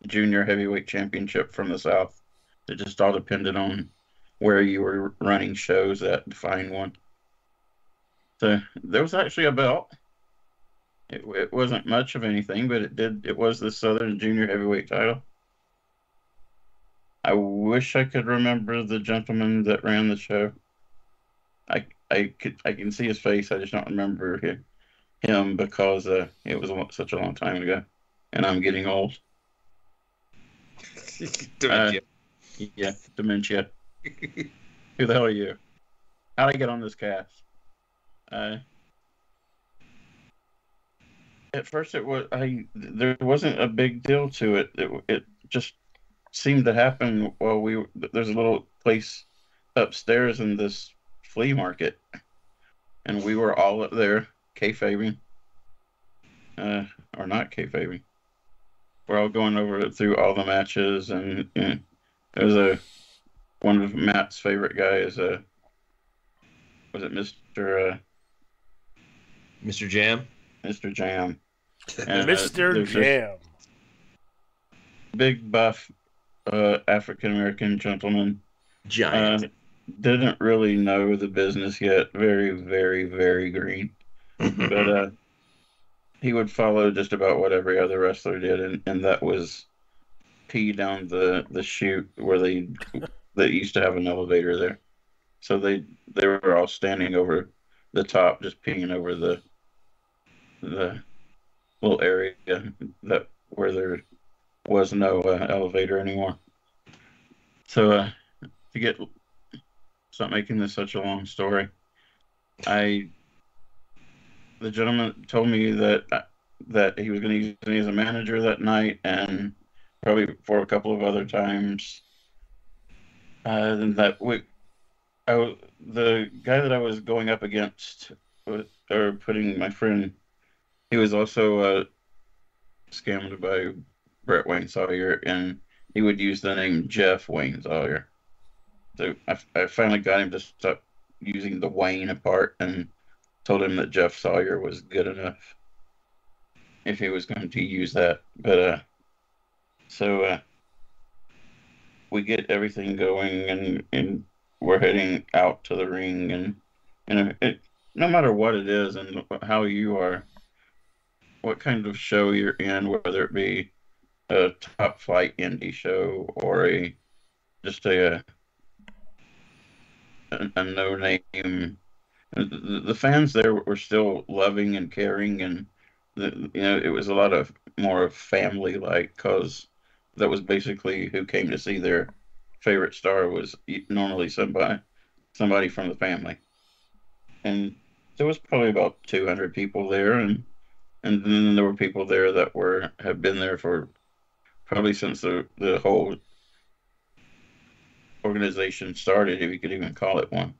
Junior Heavyweight Championship from the South. It just all depended on where you were running shows at to find one. So there was actually a belt. It wasn't much of anything, but it was the Southern Junior Heavyweight title. I wish I could remember the gentleman that ran the show. I can see his face. I just don't remember him because it was such a long time ago, and I'm getting old. Dementia. Yeah, dementia. Who the hell are you? How'd I get on this cast? At first, there wasn't a big deal to it. It just seemed to happen while there's a little place upstairs in this flea market, and we were all up there kayfabing, or not kayfabing. We're all going through all the matches, and there's one of Matt's favorite guys. Was it Mr. Jam? Mr. Jam. And, Mr. Jam. Big buff African American gentleman. Giant. Didn't really know the business yet. Very, very, very green. But he would follow just about what every other wrestler did, and that was pee down the chute where they used to have an elevator there. So they were all standing over the top, just peeing over the little area where there was no elevator anymore. So to stop making this such a long story, the gentleman told me that he was going to use me as a manager that night, and probably for a couple of other times. And the guy that I was going up against, or putting my friend, he was also scammed by Brett Wayne Sawyer, and he would use the name Jeff Wayne Sawyer. So I finally got him to stop using the Wayne part, and told him that Jeff Sawyer was good enough if he was going to use that. But so we get everything going, and we're heading out to the ring, and no matter what it is and how you are, what kind of show you're in, whether it be a top flight indie show or just a no name, the fans there were still loving and caring, and it was a lot of more of family-like, because that was basically who came to see their favorite star was normally somebody from the family. And there was probably about 200 people there, and then there were people there that have been there for probably since the whole organization started, if you could even call it one.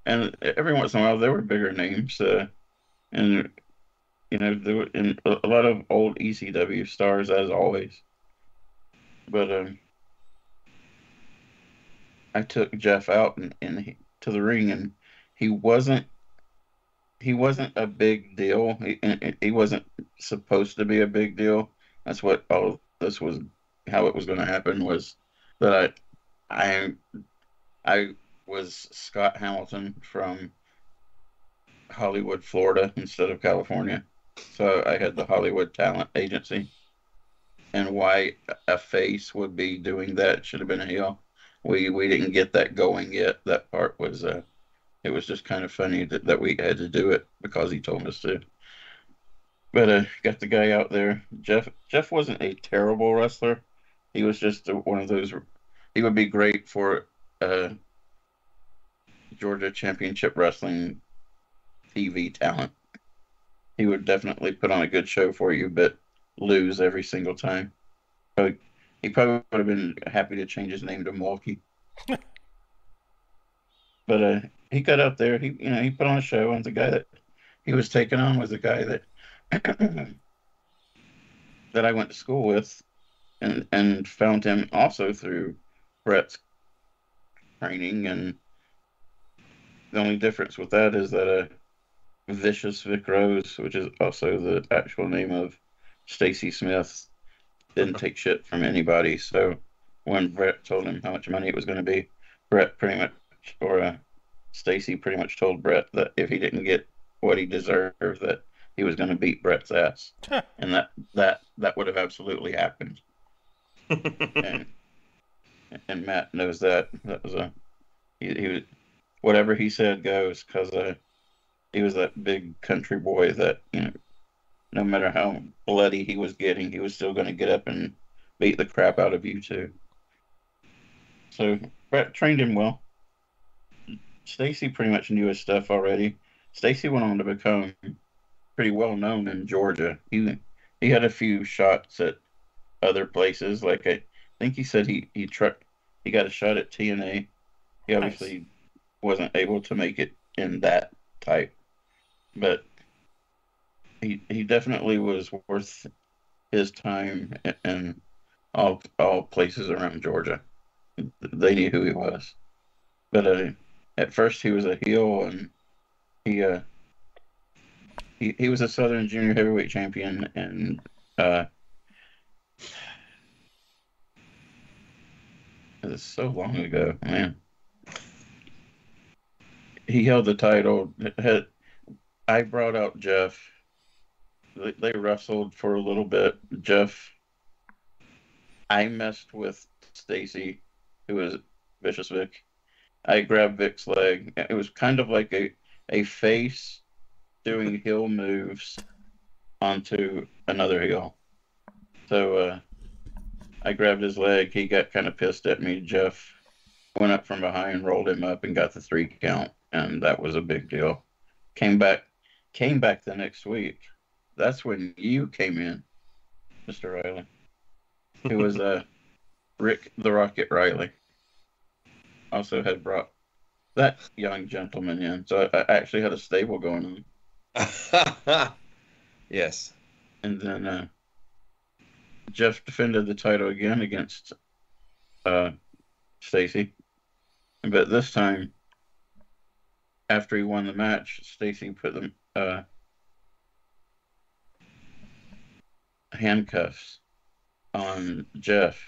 And every once in a while, there were bigger names, and there were a lot of old ECW stars, as always. But I took Jeff out to the ring, and he wasn't a big deal. He wasn't supposed to be a big deal. That's what all this was. How it was going to happen was that I was Scott Hamilton from Hollywood, Florida, instead of California. So I had the Hollywood Talent Agency. And why a face would be doing that should have been a heel. We didn't get that going yet. That part was it was just kind of funny that we had to do it because he told us to. But got the guy out there. Jeff wasn't a terrible wrestler. He was just one of those. He would be great for Georgia Championship Wrestling TV talent. He would definitely put on a good show for you, but lose every single time. He probably would have been happy to change his name to Mulkey. But he got out there. He put on a show, and the guy that he was taking on was a guy that that I went to school with, and found him also through Brett's training. And the only difference with that is that Vicious Vic Rose, which is also the actual name of Stacy Smith, didn't take shit from anybody. So when Brett told him how much money it was going to be, Brett pretty much, or Stacy pretty much told Brett that if he didn't get what he deserved, that he was going to beat Brett's ass, and that would have absolutely happened. and Matt knows that. That was he was, whatever he said goes, because he was that big country boy that no matter how bloody he was getting, he was still going to get up and beat the crap out of you too. So Brett trained him well. Stacy pretty much knew his stuff already. Stacy went on to become pretty well known in Georgia. He had a few shots at other places. Like I think he said he got a shot at TNA. He obviously wasn't able to make it in that type, but he definitely was worth his time in all places around Georgia. They knew who he was. But at first he was a heel, and he was a Southern Junior Heavyweight Champion, and it was so long ago, man. He held the title. I brought out Jeff. They wrestled for a little bit. I messed with Stacy, who was Vicious Vic. I grabbed Vic's leg. It was kind of like a face doing heel moves onto another heel. So I grabbed his leg. He got kind of pissed at me. Jeff went up from behind, rolled him up, and got the 3 count, and that was a big deal. Came back the next week. That's when you came in, Mr. Riley, who was Rick the Rocket Riley. Also had brought that young gentleman in. So I actually had a stable going on. Yes. And then Jeff defended the title again against Stacy. But this time, after he won the match, Stacy put them handcuffs on Jeff,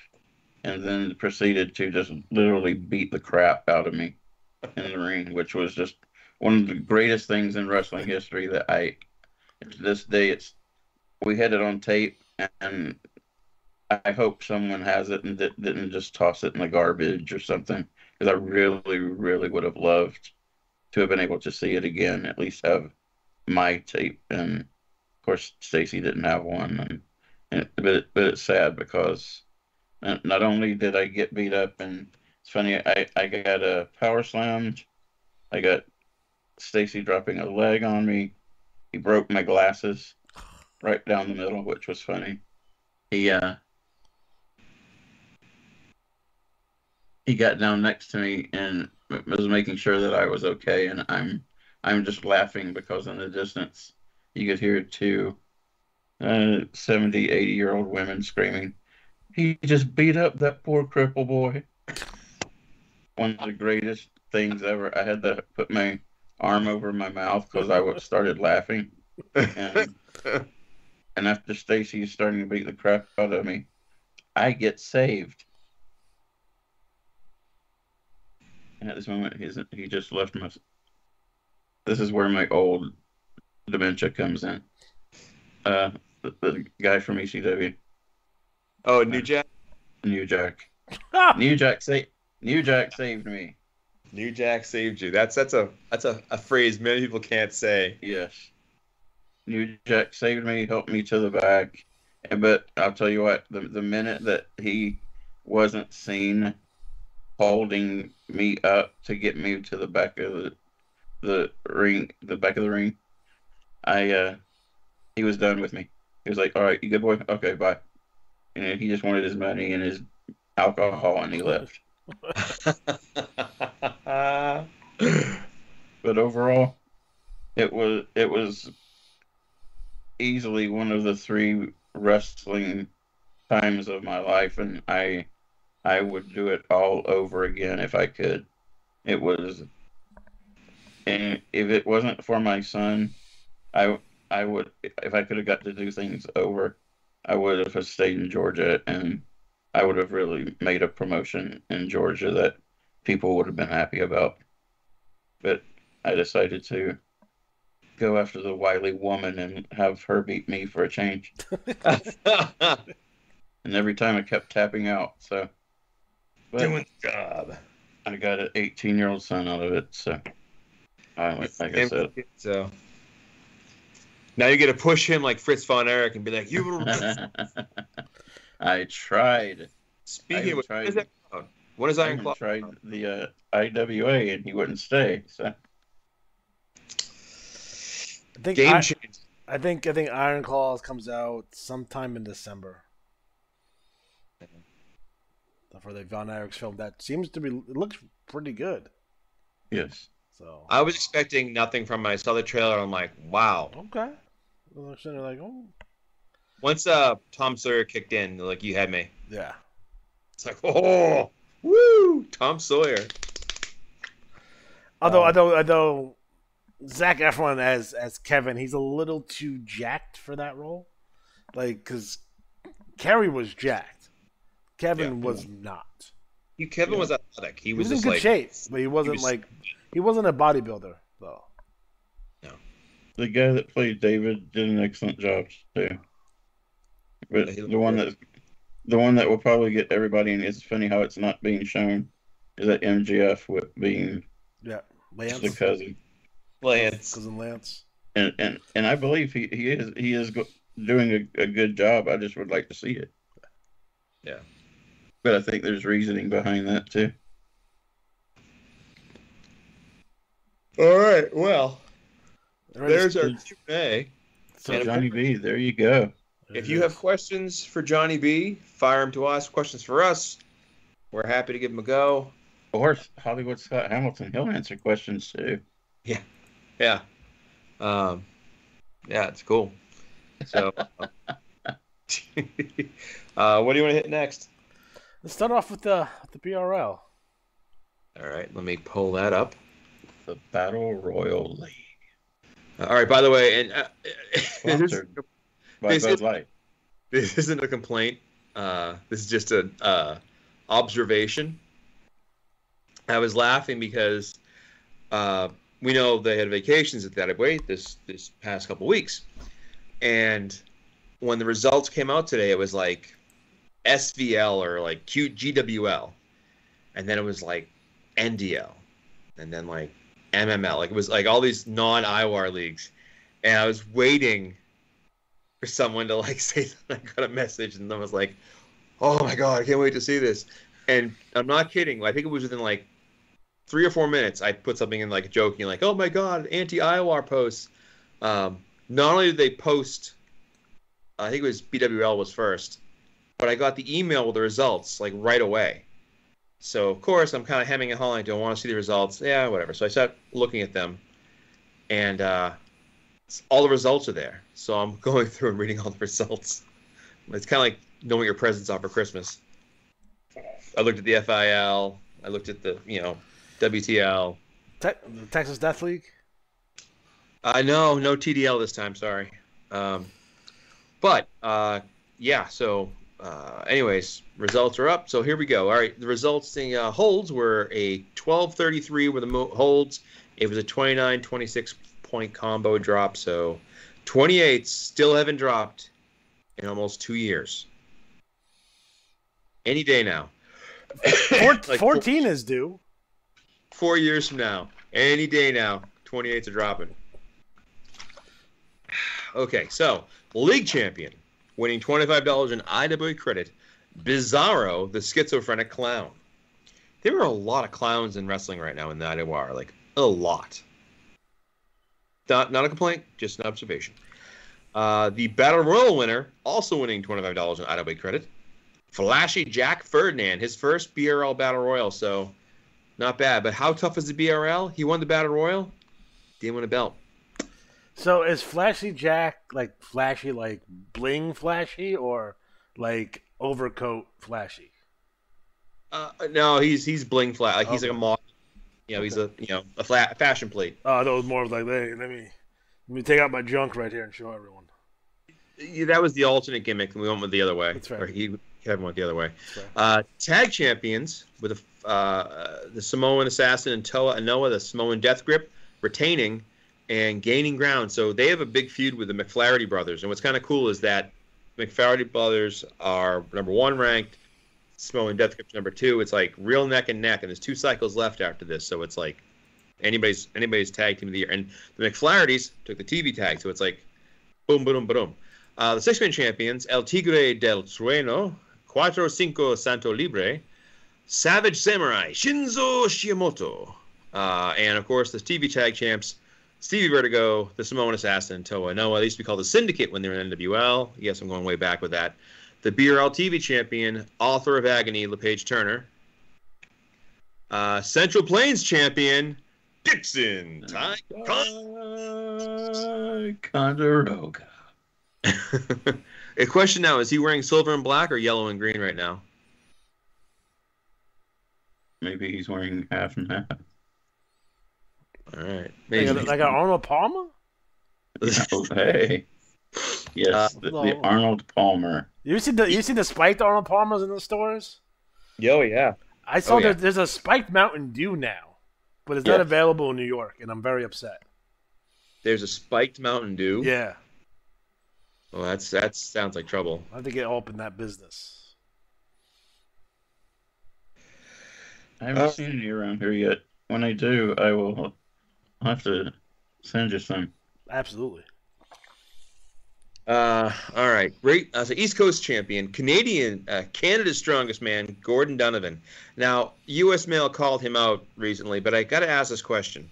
and then proceeded to just literally beat the crap out of me in the ring, which was just one of the greatest things in wrestling history that to this day, we had it on tape, and I hope someone has it and didn't just toss it in the garbage or something, because I really, really would have loved to have been able to see it again, at least have my tape and course, Stacy didn't have one, but it's sad because not only did I get beat up, and it's funny, I got a power slammed. I got Stacy dropping a leg on me. He broke my glasses right down the middle, which was funny. He got down next to me and was making sure that I was okay, and I'm just laughing because in the distance you could hear two 70, 80-year-old women screaming, "He just beat up that poor cripple boy." One of the greatest things ever. I had to put my arm over my mouth because I started laughing. And after Stacy starting to beat the crap out of me, I get saved. And at this moment, he just left my... This is where my old dementia comes in. The guy from ECW. Oh, New Jack? New Jack. New Jack saved me. New Jack saved you. That's a phrase many people can't say. Yes. New Jack saved me, helped me to the back. But I'll tell you what, the minute that he wasn't seen holding me up to get me to the back of the ring, he was done with me. He was like, "All right, you good boy? Okay, bye." And he just wanted his money and his alcohol, and he left. But overall, it was easily one of the 3 wrestling times of my life, and I would do it all over again if I could. It was, and if it wasn't for my son, I would, if I could have got to do things over, I would have stayed in Georgia, and I would have really made a promotion in Georgia that people would have been happy about. But I decided to go after the wily woman and have her beat me for a change. And every time I kept tapping out, so. But doing the job. I got an 18-year-old son out of it, so. Like I said. So. Now you get to push him like Fritz von Erich and be like, "You will." I tried. Speaking of, what is Iron Claw? I tried the IWA and he wouldn't stay. So. Game change. I think Iron Claws comes out sometime in December. For the Von Erich's film, that seems to be. It looks pretty good. Yes. So I was expecting nothing from. I saw the trailer. I'm like, wow. Okay. Like, oh. Once Tom Sawyer kicked in, like, you had me. Yeah. It's like, oh, woo, Tom Sawyer. Although Zac Efron as Kevin, he's a little too jacked for that role. Like, because Kerry was jacked, Kevin was not. Kevin was athletic. He was in just good like, shape, but he wasn't he wasn't a bodybuilder though. No. The guy that played David did an excellent job too. But the one that will probably get everybody, and it's funny how it's not being shown, is that MGF with being Lance, the cousin. Cousin Lance. And I believe he is doing a good job. I just would like to see it. Yeah. But I think there's reasoning behind that too. All right. Well, there's our Q&A. So Johnny B, there you go. If you have questions for Johnny B, fire them to us. Questions for us, we're happy to give them a go. Or Hollywood Scott Hamilton, he'll answer questions too. Yeah. Yeah. Yeah, it's cool. So, what do you want to hit next? Let's start off with the BRL. All right, let me pull that up. The Battle Royal League. All right, by the way, and sponsored by Bud Light. This isn't a complaint. This is just an observation. I was laughing because we know they had vacations at that way this past couple weeks, and when the results came out today, it was like SVL or like GWL, and then it was like NDL, and then like MML. Like it was like all these non-Iwar leagues, and I was waiting for someone to like say that. I got a message and I was like, "Oh my god, I can't wait to see this." And I'm not kidding. I think it was within like 3 or 4 minutes. I put something in like joking, like, "Oh my god, anti-Iwar posts." Not only did they post, I think it was BWL was first, but I got the email with the results like right away. So of course I'm kind of hemming and hawing. Do I want to see the results? Yeah, whatever. So I start looking at them, and all the results are there. So I'm going through and reading all the results. It's kind of like knowing what your presents are for Christmas. I looked at the FIL. I looked at the WTL. The Texas Death League. No TDL this time. Sorry. But yeah. So anyways, results are up. So here we go. All right, the results. The holds were a 12-33 were the holds. It was a 29-26 point combo drop. So 28s still haven't dropped in almost 2 years. Any day now. 14 is due. 4 years from now. Any day now. 28s are dropping. Okay, so league champion, winning $25 in IWA credit, Bizarro, the schizophrenic clown. There are a lot of clowns in wrestling right now in the IWR, like a lot. Not a complaint, just an observation. The Battle Royal winner, also winning $25 in IWA credit, Flashy Jack Ferdinand, his first BRL Battle Royal, so not bad. But how tough is the BRL? He won the Battle Royal, didn't win a belt. So is Flashy Jack like flashy, like bling flashy, or like overcoat flashy? No, he's bling flat. Like, okay. He's like a model. He's a fashion plate. Oh, that was more of like, hey, let me take out my junk right here and show everyone. Yeah, that was the alternate gimmick, and we went with the other way. That's right. Or Kevin went the other way. Right. Tag champions with the Samoan Assassin and Toa Inoue, the Samoan Death Grip, retaining and gaining ground. So they have a big feud with the McFlaherty brothers. And what's kind of cool is that McFlaherty brothers are number 1 ranked, Samoan Death Grip's number 2. It's like real neck and neck, and there's 2 cycles left after this. So it's like anybody's tag team of the year. And the McFlahertys took the TV tag, so it's like boom, boom, boom. The 6-man champions, El Tigre del Trueno, 4-5 Santo Libre, Savage Samurai, Shinzo Shimoto, and of course the TV tag champs, Stevie Vertigo, the Samoan Assassin, Toa Inoue. They used to be called the Syndicate when they were in NWL. Yes, I'm going way back with that. The BRL TV champion, Author of Agony, LePage Turner. Central Plains champion, Dixon Ticonderoga. A question now, is he wearing silver and black or yellow and green right now? Maybe he's wearing half and half. All right. Maybe. Like an Arnold Palmer? Hey. Yes, the Arnold Palmer. You seen the spiked Arnold Palmers in the stores? Oh, yeah. I saw there's a spiked Mountain Dew now, but it's not available in New York, and I'm very upset. There's a spiked Mountain Dew? Yeah. Well, that sounds like trouble. I have to get up in that business. I haven't seen any around here yet. When I do, I'll have to send you some. Absolutely. All right. Great. So East Coast champion, Canada's strongest man, Gordon Donovan. Now, U.S. Mail called him out recently, but I got to ask this question.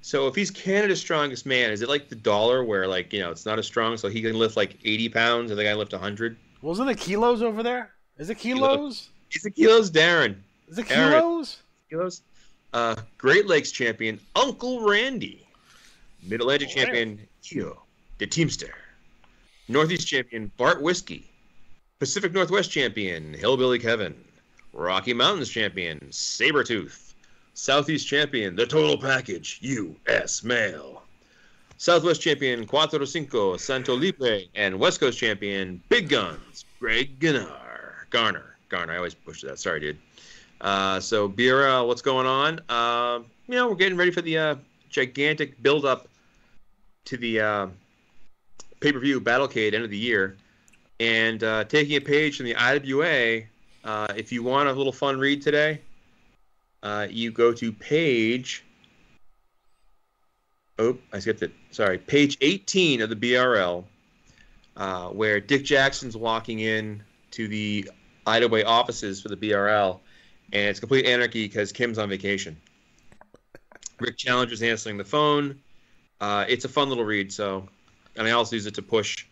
So if he's Canada's strongest man, is it like the dollar where, like, it's not as strong, so he can lift like 80 pounds and the guy lift 100? Wasn't it kilos over there? Is it kilos? It's the kilos, Darren. Is it kilos? Kilos. Great Lakes champion, Uncle Randy. Mid-Atlantic champion, Hio, the Teamster. Northeast champion, Bart Whiskey. Pacific Northwest champion, Hillbilly Kevin. Rocky Mountains champion, Sabretooth. Southeast champion, the Total Package, U.S. Mail. Southwest champion, 4-5 Santo Libre. And West Coast champion, Big Guns, Greg Garner. I always push that. Sorry, dude. So, BRL, what's going on? We're getting ready for the gigantic build-up to the pay-per-view Battlecade end of the year. And taking a page from the IWA, if you want a little fun read today, you go to page... Oh, I skipped it. Sorry. Page 18 of the BRL. where Dick Jackson's walking in to the IWA offices for the BRL, and it's complete anarchy because Kim's on vacation. Rick Challenger's answering the phone. It's a fun little read, and I also use it to push,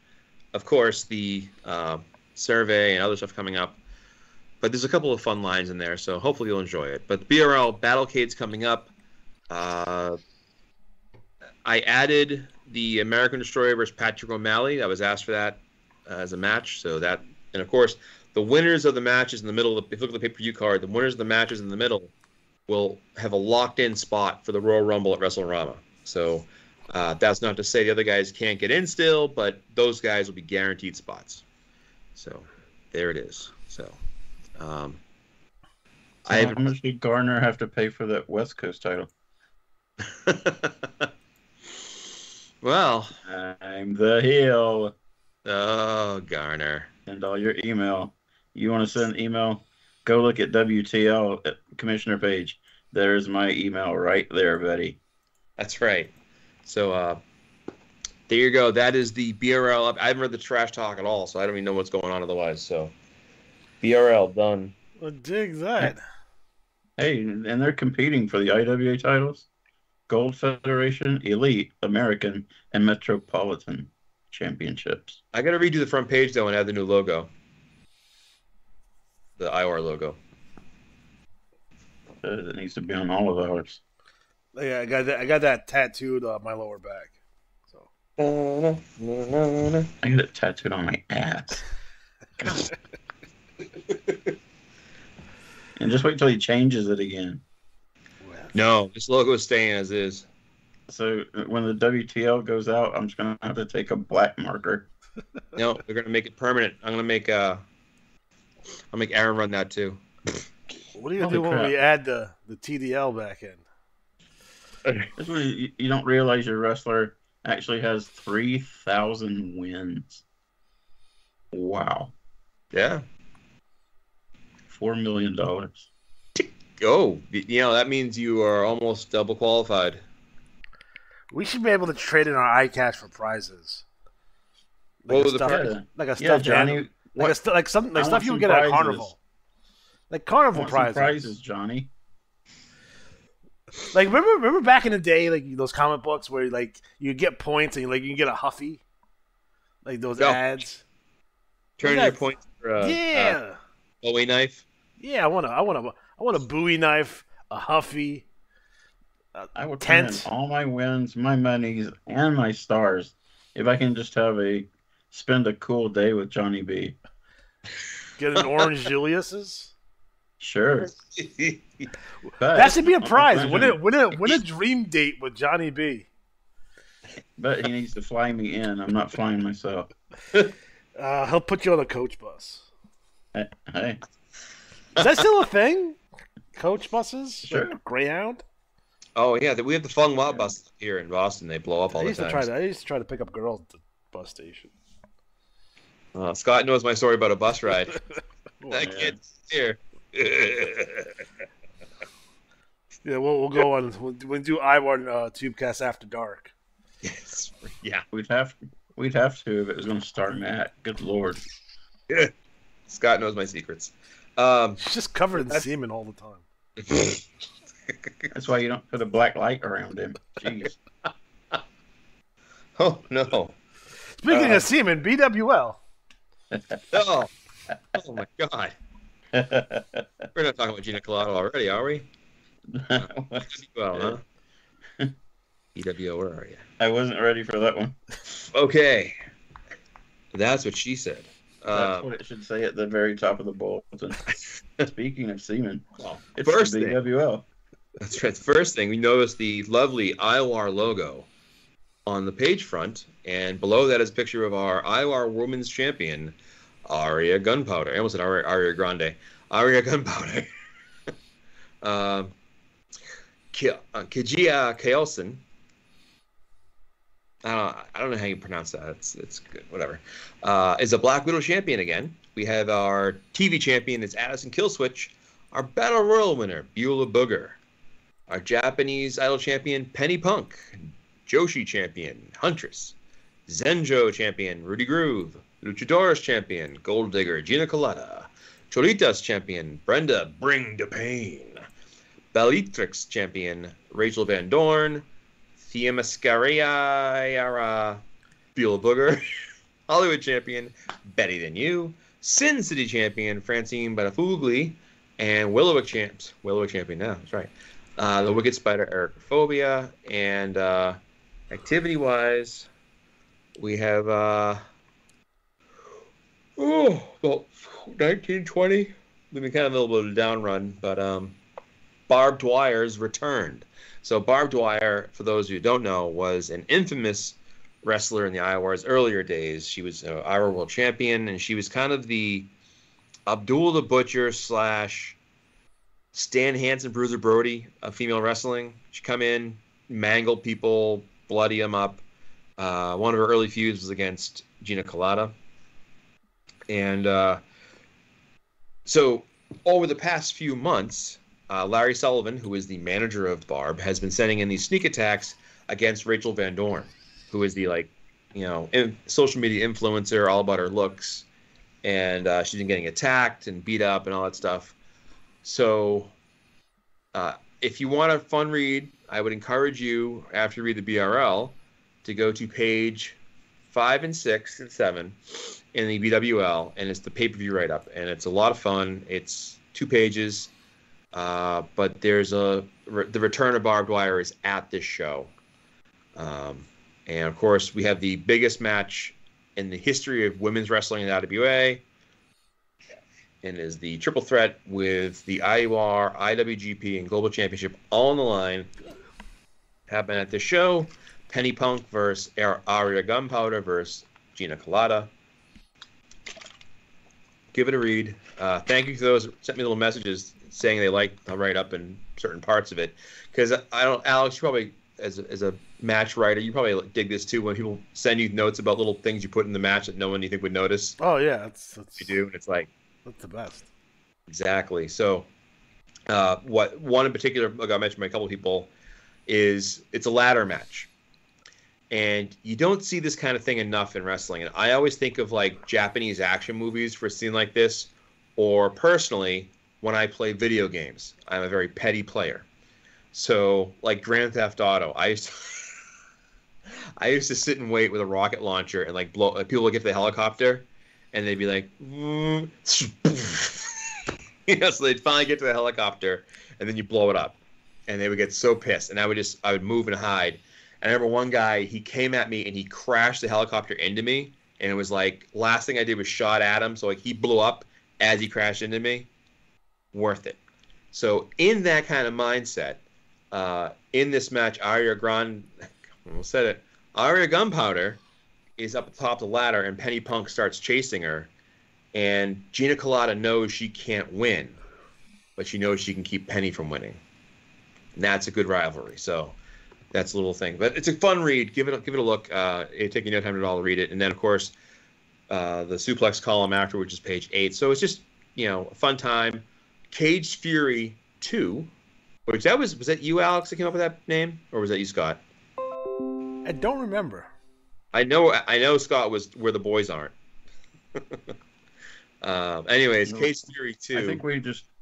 of course, the survey and other stuff coming up. But there's a couple of fun lines in there, so hopefully you'll enjoy it. But the BRL Battlecade's coming up. I added the American Destroyer versus Patrick O'Malley. I was asked for that as a match. So that, and of course, the winners of the matches in the middle, if you look at the pay-per-view card, the winners of the matches in the middle will have a locked-in spot for the Royal Rumble at WrestleRama. So that's not to say the other guys can't get in still, but those guys will be guaranteed spots. So there it is. So how much did Garner have to pay for that West Coast title? Well, I'm the heel. Oh, Garner. Send all your email. You want to send an email? Go look at WTL at Commissioner page. There's my email right there, buddy. That's right. So there you go. That is the BRL. I haven't read the trash talk at all, so I don't even know what's going on otherwise. So BRL done. Well, dig that. Hey, and they're competing for the IWA titles. Gold Federation, Elite, American, and Metropolitan Championships. I got to redo the front page, though, and add the new logo. The Iwar logo. It needs to be on all of ours. Yeah, I got that tattooed on my lower back. So I got it tattooed on my ass. And just wait till he changes it again. No, this logo is staying as is. So when the WTL goes out, I'm just gonna have to take a black marker. No, they're gonna make it permanent. I'll make Aaron run that too. What are you gonna do when we add the TDL back in? This way you don't realize your wrestler actually has 3,000 wins. Wow. Yeah. $4 million. Oh, that means you are almost double qualified. We should be able to trade in our iCash for prizes. What was the prize? Like a stuffed Johnny. Like stuff you would get at Carnival. Like Carnival prizes, Johnny. Like remember back in the day, like those comic books where like you get points and you can get a Huffy, like those ads. Turn your points for a Bowie knife. Yeah, I want a Bowie knife, a Huffy. I would turn in all my wins, my monies, and my stars if I can just spend a cool day with Johnny B. Get an orange Julius's. Sure. That should be a prize. Win a dream date with Johnny B. But he needs to fly me in. I'm not flying myself. He'll put you on a coach bus. Hey. Is that still a thing? Coach buses? Sure. Like Greyhound? Oh, yeah. We have the Fung Mob bus here in Boston. They blow up all the time. I used to try to pick up girls at the bus station. Scott knows my story about a bus ride. That kid's here. Yeah, we'll go on. We'll do Iwar Tubecast after dark. Yes. Yeah. We'd have to if it was going to start Matt. Good Lord. Yeah. Scott knows my secrets. She's just covered in semen all the time. That's why you don't put a black light around him. Jeez. Oh, no. Speaking of semen, BWL. Oh my God. We're not talking about Gina Colado already, are we? BWL, huh? BWO, where are you? I wasn't ready for that one. Okay. That's what she said. That's what it should say at the very top of the bulletin. Speaking of semen, it's first the BWL. That's right. First thing, we noticed the lovely Iwar logo on the page front, and below that is a picture of our Iwar Women's Champion, Aria Gunpowder. I almost said Aria Grande. Aria Gunpowder. Kijia Kaelson. I don't know how you pronounce that. It's good. Whatever. Is a Black Widow champion again. We have our TV champion, it's Addison Killswitch. Our Battle Royal winner, Beulah Booger. Our Japanese Idol champion, Penny Punk. Joshi champion, Huntress. Zenjo champion, Rudy Groove. Luchadores champion, Gold Digger, Gina Colada. Cholitas champion, Brenda, Bring the Pain. Bellatrix champion, Rachel Van Dorn. Thea Mascaria, Beulah Booger. Hollywood champion, Better Than You. Sin City champion, Francine Batafugli. And Willowick champion now, that's right. The Wicked Spider, Eric Phobia. And activity-wise, we have, about 1920. We've been kind of a little bit of a down run, but Barb Dwyer's returned. So Barb Dwyer, for those of you who don't know, was an infamous wrestler in the Iwar's earlier days. She was an Iwar World Champion, and she was kind of the Abdul the Butcher / Stan Hansen, Bruiser Brody of female wrestling. She'd come in, mangle people, bloody them up. One of her early feuds was against Gina Colada. And so over the past few months, Larry Sullivan, who is the manager of Barb, has been sending in these sneak attacks against Rachel Van Dorn, who is the social media influencer, all about her looks. And she's been getting attacked and beat up and all that stuff. So if you want a fun read, I would encourage you, after you read the BRL, to go to page 5 and 6 and 7 in the BWL, and it's the pay-per-view write-up. And it's a lot of fun. It's 2 pages, but there's the return of Barbed Wire is at this show. And, of course, we have the biggest match in the history of women's wrestling in the IWA, and is the triple threat with the IWR, IWGP, and Global Championship all on the line. Happened at this show. Penny Punk versus Aria Gunpowder versus Gina Colada. Give it a read. Thank you to those who sent me little messages saying they liked the write-up and certain parts of it. Because Alex, you probably, as a match writer, you probably dig this too when people send you notes about little things you put in the match that no one you think would notice. Oh, yeah. That's you do, and it's like... That's the best. Exactly. So, one in particular, like I mentioned by a couple of people, is it's a ladder match. And you don't see this kind of thing enough in wrestling. And I always think of like Japanese action movies for a scene like this, or personally, when I play video games. I'm a very petty player. So, like Grand Theft Auto, I used to sit and wait with a rocket launcher and like blow. People would get to the helicopter, and they'd be like, so they'd finally get to the helicopter, and then you blow it up, and they would get so pissed, and I would move and hide. And I remember one guy, he came at me and he crashed the helicopter into me, and it was like last thing I did was shot at him, so like he blew up as he crashed into me. Worth it. So in that kind of mindset, in this match, Aria Gunpowder is up at the top of the ladder, and Penny Punk starts chasing her, and Gina Colada knows she can't win, but she knows she can keep Penny from winning. And that's a good rivalry. So that's a little thing, but it's a fun read. Give it a look. It'll take you no time at all to read it, and then of course the suplex column after, which is page 8. So it's just a fun time. Caged Fury 2, which was that you, Alex, that came up with that name, or was that you, Scott? I don't remember. I know Scott was Where the Boys Aren't. Anyways, Caged Fury 2. I think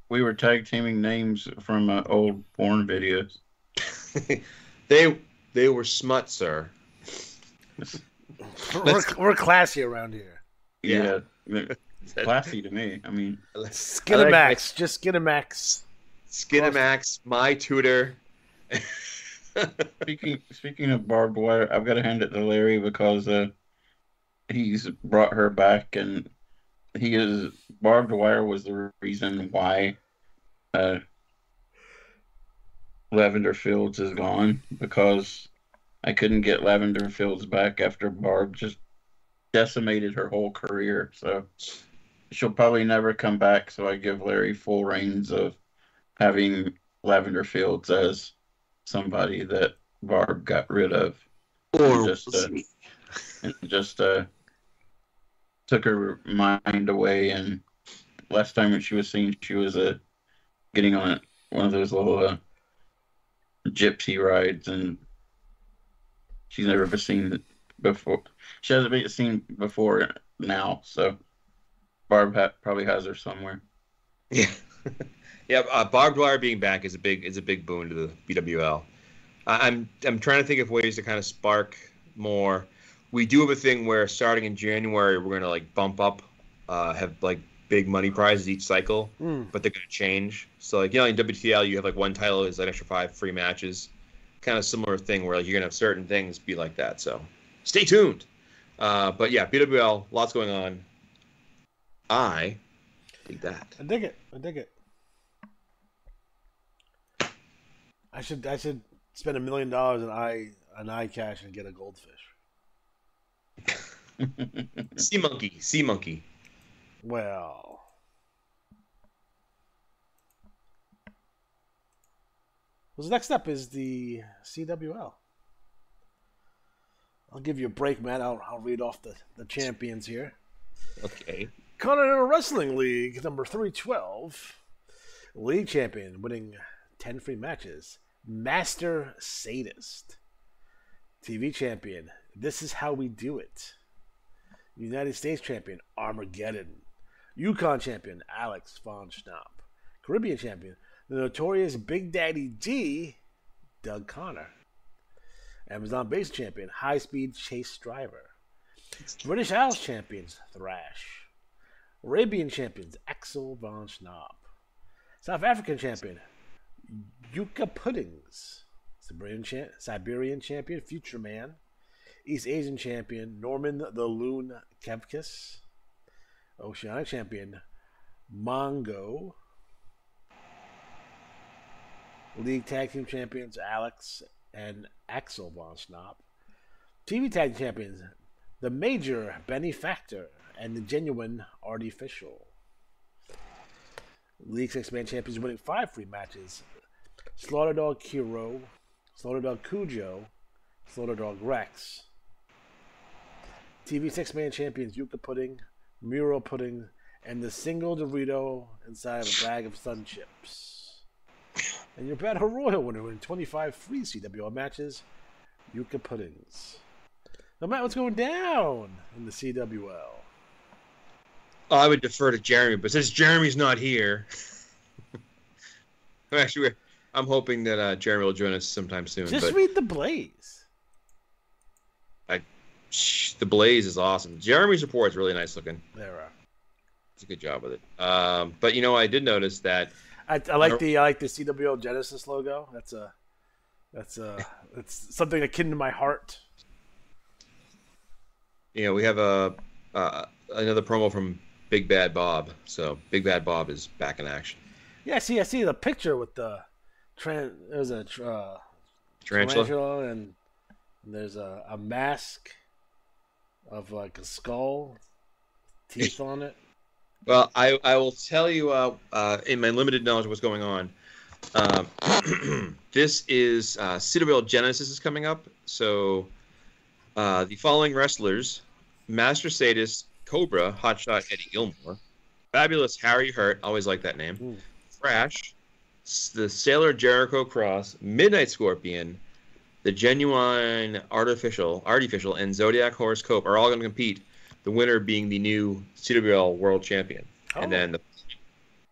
we were tag teaming names from old porn videos. They were smut, sir. We're classy around here. Yeah. Classy to me. I mean, Skinamax, just Skinamax. Skinamax, my tutor. Speaking of barbed wire, I've got to hand it to Larry because he's brought her back, and barbed wire was the reason why Lavender Fields is gone, because I couldn't get Lavender Fields back after Barb just decimated her whole career. So she'll probably never come back. So I give Larry full reins of having Lavender Fields as somebody that Barb got rid of. Or just took her mind away. And last time when she was seen, she was getting on one of those little gypsy rides, and she's never been seen before. She hasn't been seen before now, so Barb probably has her somewhere. Yeah, yeah. Barbed wire being back is a big boon to the BWL. I'm trying to think of ways to kind of spark more. We do have a thing where starting in January we're gonna like bump up, have like big money prizes each cycle, but they're gonna change. So like in WTL you have like one title is an extra 5 free matches, kind of similar thing where like you're gonna have certain things be like that. So stay tuned. But yeah, BWL, lots going on. I dig that. I dig it. I should spend $1 million on iCash and get a goldfish. Sea monkey. Well, next up is the CWL. I'll give you a break, Matt. I'll read off the champions here. Okay. Continental Wrestling League number 312. League champion, winning 10 free matches. Master Sadist. TV champion, This Is How We Do It. United States champion, Armageddon. Yukon champion, Alex Von Schnapp. Caribbean champion, the notorious Big Daddy G, Doug Connor. Amazon base champion, High Speed Chase Driver. British Isles champions, Thrash. Arabian champions, Axel Von Schnapp. South African champion, Yuka Puddings. Siberian champion, Future Man. East Asian champion, Norman the Loon Kevkis. Oceanic champion, Mongo. League Tag Team champions, Alex and Axel Von Schnapp. TV Tag Champions, the Major Benny Factor and the Genuine Artificial. League 6-man champions winning 5 free matches. Slaughter Dog Kiro, Slaughter Dog Cujo, Slaughter Dog Rex. TV 6-man champions Yuka Pudding, Muro Pudding, and the single Dorito inside of a bag of Sun Chips. And your Battle Royal winner in 25 free CWL matches, Yuka Puddings. Now, Matt, what's going down in the CWL? Oh, I would defer to Jeremy, but since Jeremy's not here, I'm hoping that Jeremy will join us sometime soon. Just read The Blaze. The Blaze is awesome. Jeremy's report is really nice looking. There are. It's a good job with it. But I did notice that I like the CWL Genesis logo. That's something akin to my heart. We have another promo from Big Bad Bob. So Big Bad Bob is back in action. Yeah, I see the picture with the there's a tarantula and there's a mask of like a skull, teeth on it. Well, I will tell you in my limited knowledge of what's going on. This is CWL Genesis is coming up. So the following wrestlers: Master Sadist, Cobra, Hotshot Eddie Gilmore, Fabulous Harry Hurt, always like that name, Thrash, the Sailor Jericho Cross, Midnight Scorpion, the Genuine Artificial, and Zodiac Horse Cope are all going to compete. The winner being the new CWL World Champion. Oh. And then the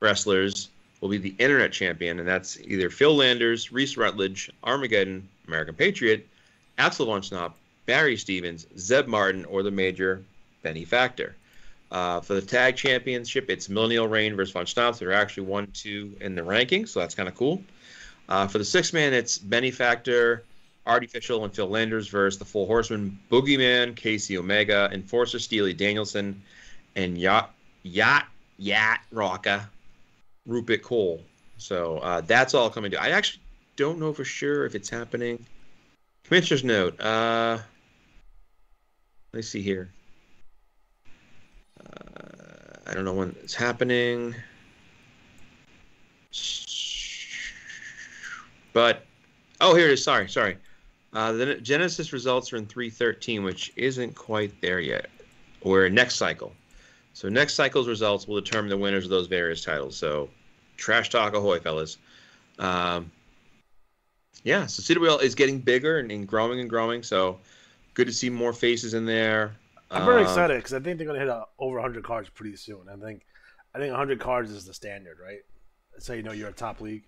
wrestlers will be the Internet Champion, and that's either Phil Landers, Reese Rutledge, Armageddon, American Patriot, Axel Von Schnapp, Barry Stevens, Zeb Martin, or the Major Benny Factor. For the Tag Championship, it's Millennial Reign versus Von Schnapp. They're actually 1-2 in the rankings, so that's kind of cool. For the 6-man, it's Benny Factor, Artificial, and Phil Landers versus the Full Horsemen, Boogeyman, Casey Omega, Enforcer Steely Danielson, and Yacht Rocka, Rupert Cole. So that's all coming to. I actually don't know for sure if it's happening. Commissioner's note. Let's see here. I don't know when it's happening. But, here it is. Sorry. The Genesis results are in 313, which isn't quite there yet. We're next cycle. So next cycle's results will determine the winners of those various titles. So trash talk ahoy, fellas. So CWL is getting bigger and growing. So good to see more faces in there. I'm very excited because I think they're going to hit over 100 cards pretty soon. I think 100 cards is the standard, right? That's how you know you're a top league.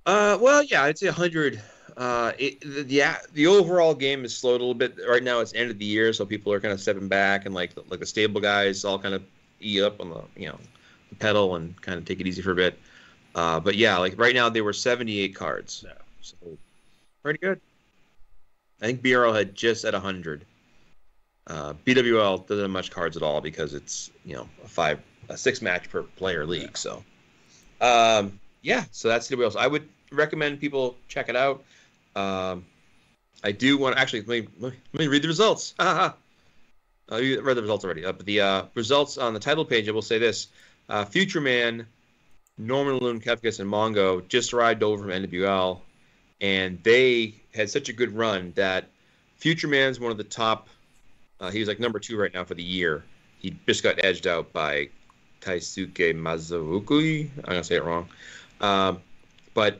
Well, yeah, I'd say 100. The overall game is slowed a little bit. Right now, it's end of the year, so people are kind of stepping back, and like the stable guys all kind of eat up on the the pedal and kind of take it easy for a bit. But yeah, like right now, they were 78 cards. Yeah. So pretty good. I think BRL had just at 100. BWL doesn't have much cards at all because it's a 6 match per player league. So so that's BWL. So I would recommend people check it out. I do want to actually let me read the results. You read the results already. But the results on the title page, I will say this: Future Man, Norman Loon, Kefkas, and Mongo just arrived over from NWL, and they had such a good run that Future Man's one of the top. He was like number 2 right now for the year. He just got edged out by Taisuke Mazuki. I'm gonna say it wrong, but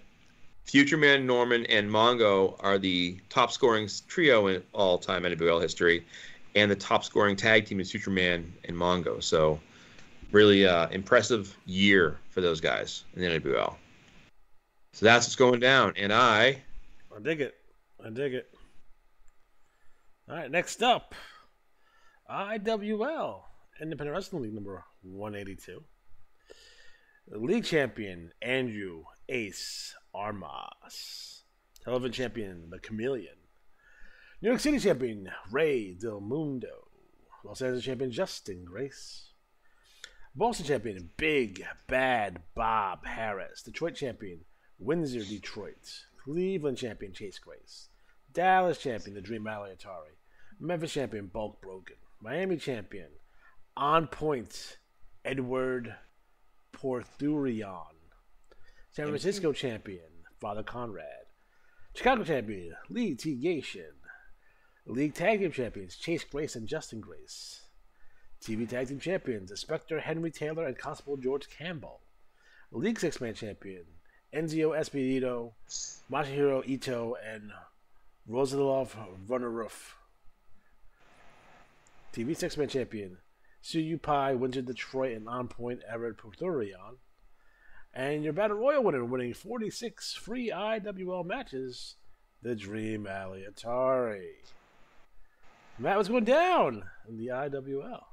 Future Man, Norman, and Mongo are the top scoring trio in all-time NWL history, and the top scoring tag team is Future Man and Mongo. So really impressive year for those guys in the NWL. So that's what's going down, and I dig it. All right, next up, IWL, Independent Wrestling League number 182. The league champion, Andrew Ace Armas. Television champion, The Chameleon. New York City champion, Ray Del Mundo. Los Angeles champion, Justin Grace. Boston champion, Big Bad Bob Harris. Detroit champion, Windsor Detroit. Cleveland champion, Chase Grace. Dallas champion, The Dream Alley Atari. Memphis champion, Bulk Broken. Miami champion, On Point, Edward Porthurion. San Francisco champion, Father Conrad. Chicago champion, Lee T. Gation. League Tag Team champions, Chase Grace and Justin Grace. TV Tag Team champions, Inspector Henry Taylor and Constable George Campbell. League 6-Man champion, Enzio Esposito, Masahiro Ito, and Rosalov Runneroof. TV 6-Man champion, Suyu Pai, Windsor Detroit, and On Point Everett Porthurion. And your Battle Royal winner, winning 46 free IWL matches, The Dream Alley Atari. Matt, what's going down in the IWL?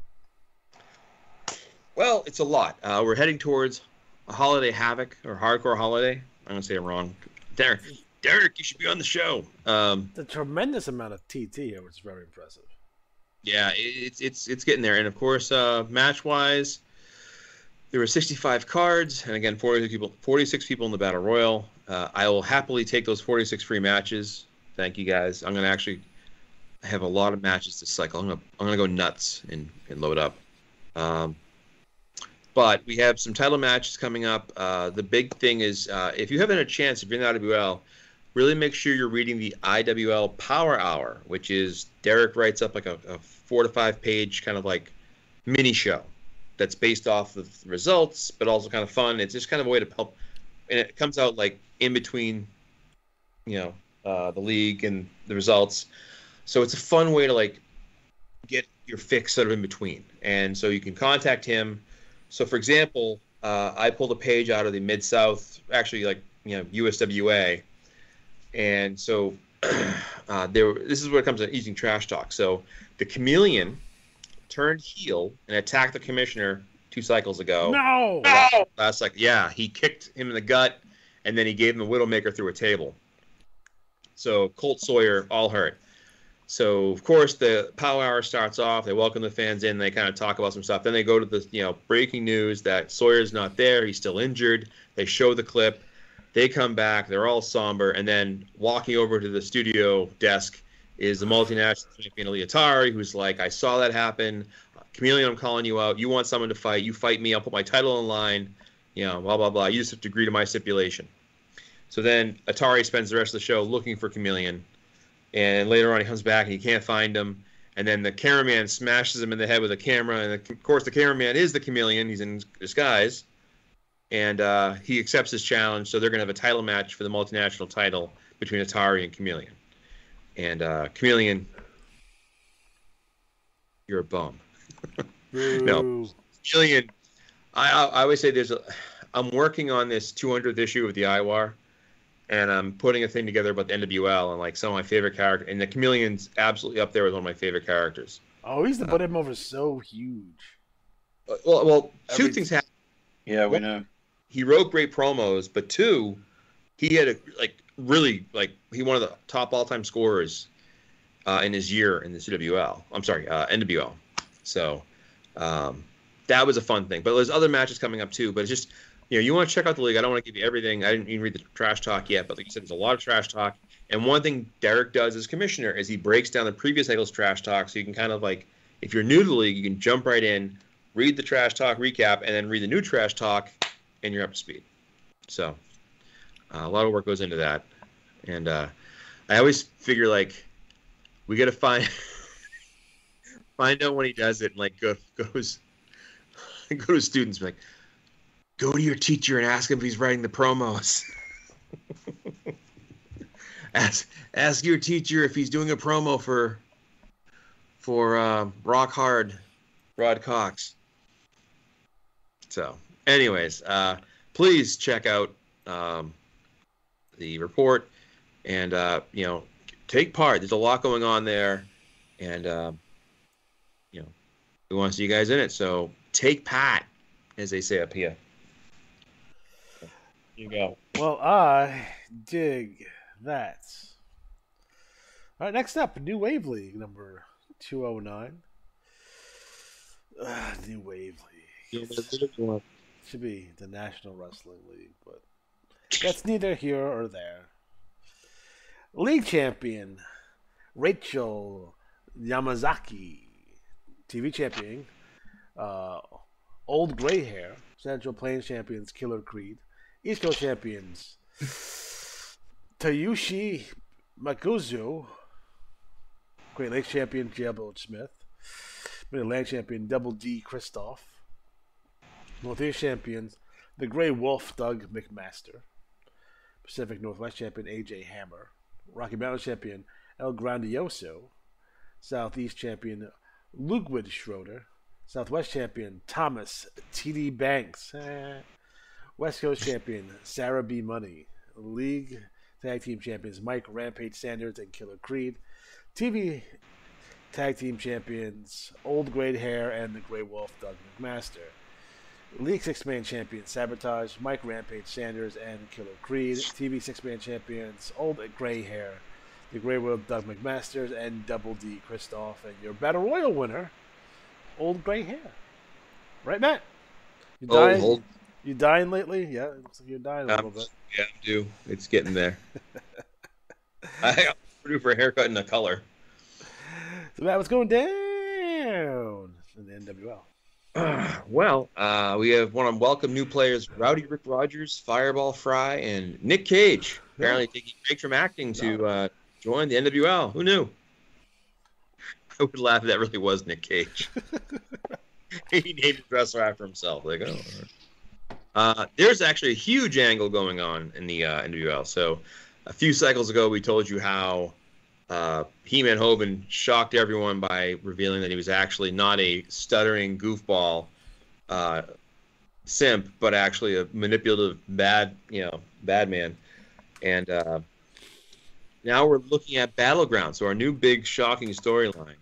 Well, it's a lot. We're heading towards a holiday havoc or hardcore holiday. I'm gonna say it wrong. Derek, you should be on the show. The tremendous amount of TT here, which is very impressive. Yeah, it's getting there, and of course, match wise, there were 65 cards, and again, 46 people in the Battle Royal. I will happily take those 46 free matches. Thank you guys. I'm gonna actually have a lot of matches to cycle. I'm gonna go nuts and load up. But we have some title matches coming up. The big thing is, if you haven't had a chance, if you're in the IWL, really make sure you're reading the IWL Power Hour, which is Derek writes up like a 4 to 5 page kind of like mini show that's based off of results, but also kind of fun. It's just kind of a way to help, and it comes out like in between, the league and the results. So it's a fun way to like get your fix sort of in between, and so you can contact him. So for example, I pulled a page out of the Mid-South, actually USWA. And so this is where it comes to using trash talk. So the Chameleon turned heel and attacked the commissioner 2 cycles ago. No! Last cycle. Yeah, he kicked him in the gut, and then he gave him a Widowmaker through a table. So Colt Sawyer all hurt. So, of course, the Power Hour starts off. They welcome the fans in. They kind of talk about some stuff. Then they go to the breaking news that Sawyer's not there. He's still injured. They show the clip. They come back. They're all somber. And then walking over to the studio desk is the multinational champion, Atari, who's like, I saw that happen. Chameleon, I'm calling you out. You want someone to fight. You fight me. I'll put my title in line. Blah, blah, blah. You just have to agree to my stipulation. So then Atari spends the rest of the show looking for Chameleon. And later on he comes back and he can't find him. And then the cameraman smashes him in the head with a camera. And, of course, the cameraman is the Chameleon. He's in disguise. And he accepts his challenge, so they're going to have a title match for the multinational title between Atari and Chameleon. And Chameleon you're a bum. No, Jillian, I always say I'm working on this 200th issue of the Iwar, and I'm putting a thing together about the NWL and like some of my favorite characters. And the Chameleon's absolutely up there with one of my favorite characters. Oh, we used to put him over so huge. Well, two things happened. Yeah, we know. He wrote great promos, but two, he had he one of the top all-time scorers in his year in the CWL. I'm sorry, NWL. So that was a fun thing. But there's other matches coming up too. But it's just, you want to check out the league. I don't want to give you everything. I didn't even read the trash talk yet, but like you said, there's a lot of trash talk. And one thing Derek does as commissioner is he breaks down the previous cycle's trash talk, so you can kind of like, if you're new to the league, you can jump right in, read the trash talk recap, and then read the new trash talk, and you're up to speed. So a lot of work goes into that. And I always figure, like, we got to find out when he does it, and like go to students, be like, go to your teacher and ask him if he's writing the promos. ask your teacher if he's doing a promo for Rock Hard Rod Cox. So, anyways, please check out the report and take part. There's a lot going on there, and we want to see you guys in it. So take part, as they say up here. Here you go. Well, I dig that. All right, next up, New Wave League number 209. New Wave League. Should be the National Wrestling League, but that's neither here or there. League champion Rachel Yamazaki. TV champion, Old Gray Hair. Central Plains champions Killer Creed. East Coast champions Tayushi Makuzu. Great Lakes champion Jailbird Smith. Mid-Atlantic champion Double D Christoph. Northeast champions the Grey Wolf Doug McMaster. Pacific Northwest champion AJ Hammer. Rocky Mountain champion El Grandioso. Southeast champion Ludwig Schroeder. Southwest champion Thomas T.D. Banks. West Coast champion Sarah B. Money. League tag team champions Mike Rampage Sanders and Killer Creed. TV tag team champions Old Gray Hair and the Grey Wolf Doug McMaster. League six-man champion Sabotage, Mike Rampage Sanders and Killer Creed. TV six-man champions Old Gray Hair, the Grey Wolf Doug McMasters and Double D Christoph. And your Battle Royal winner, Old Gray Hair. Right, Matt? You dying? You dying lately? Yeah, it looks like you're dying a little bit. Yeah, I do. It's getting there. I'm due for a haircut and a color. So Matt, what's going down in the NWL? We want to welcome new players Rowdy Rick Rogers, Fireball Fry, and Nick Cage. Apparently taking a break from acting to join the NWL. Who knew? I would laugh if that really was Nick Cage. He named his wrestler after himself. Like, there's actually a huge angle going on in the NWL. So a few cycles ago, we told you how He-Man Hoban shocked everyone by revealing that he was actually not a stuttering goofball simp, but actually a manipulative bad man. And now we're looking at Battleground. So our new big shocking storyline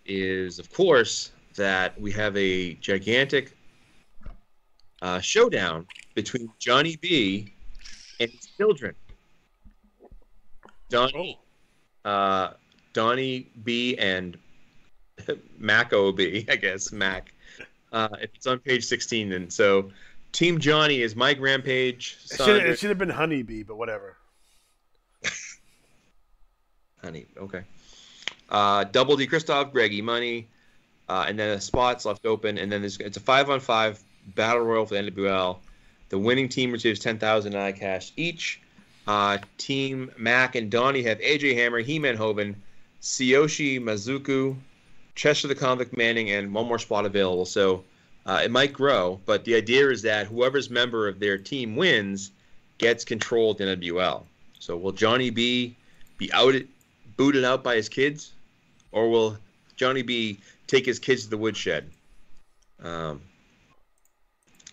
is, of course, that we have a gigantic showdown between Johnny B and his children. Donnie B and Mac O.B., I guess, Mac. It's on page 16. And so Team Johnny is Mike Rampage. It should have been Honey Bee, but whatever. Honey, okay. Double D Christoph, Greggy Money, and then a spot's left open. And then it's a 5-on-5 battle royal for the NWL. The winning team receives 10,000 iCash each. Team Mac and Donnie have AJ Hammer, He-Man Hoban, Tsuyoshi Mizuku, Chester the Convict Manning, and one more spot available. So it might grow, but the idea is that whoever's member of their team wins gets control of the NWL. So will Johnny B be booted out by his kids, or will Johnny B take his kids to the woodshed.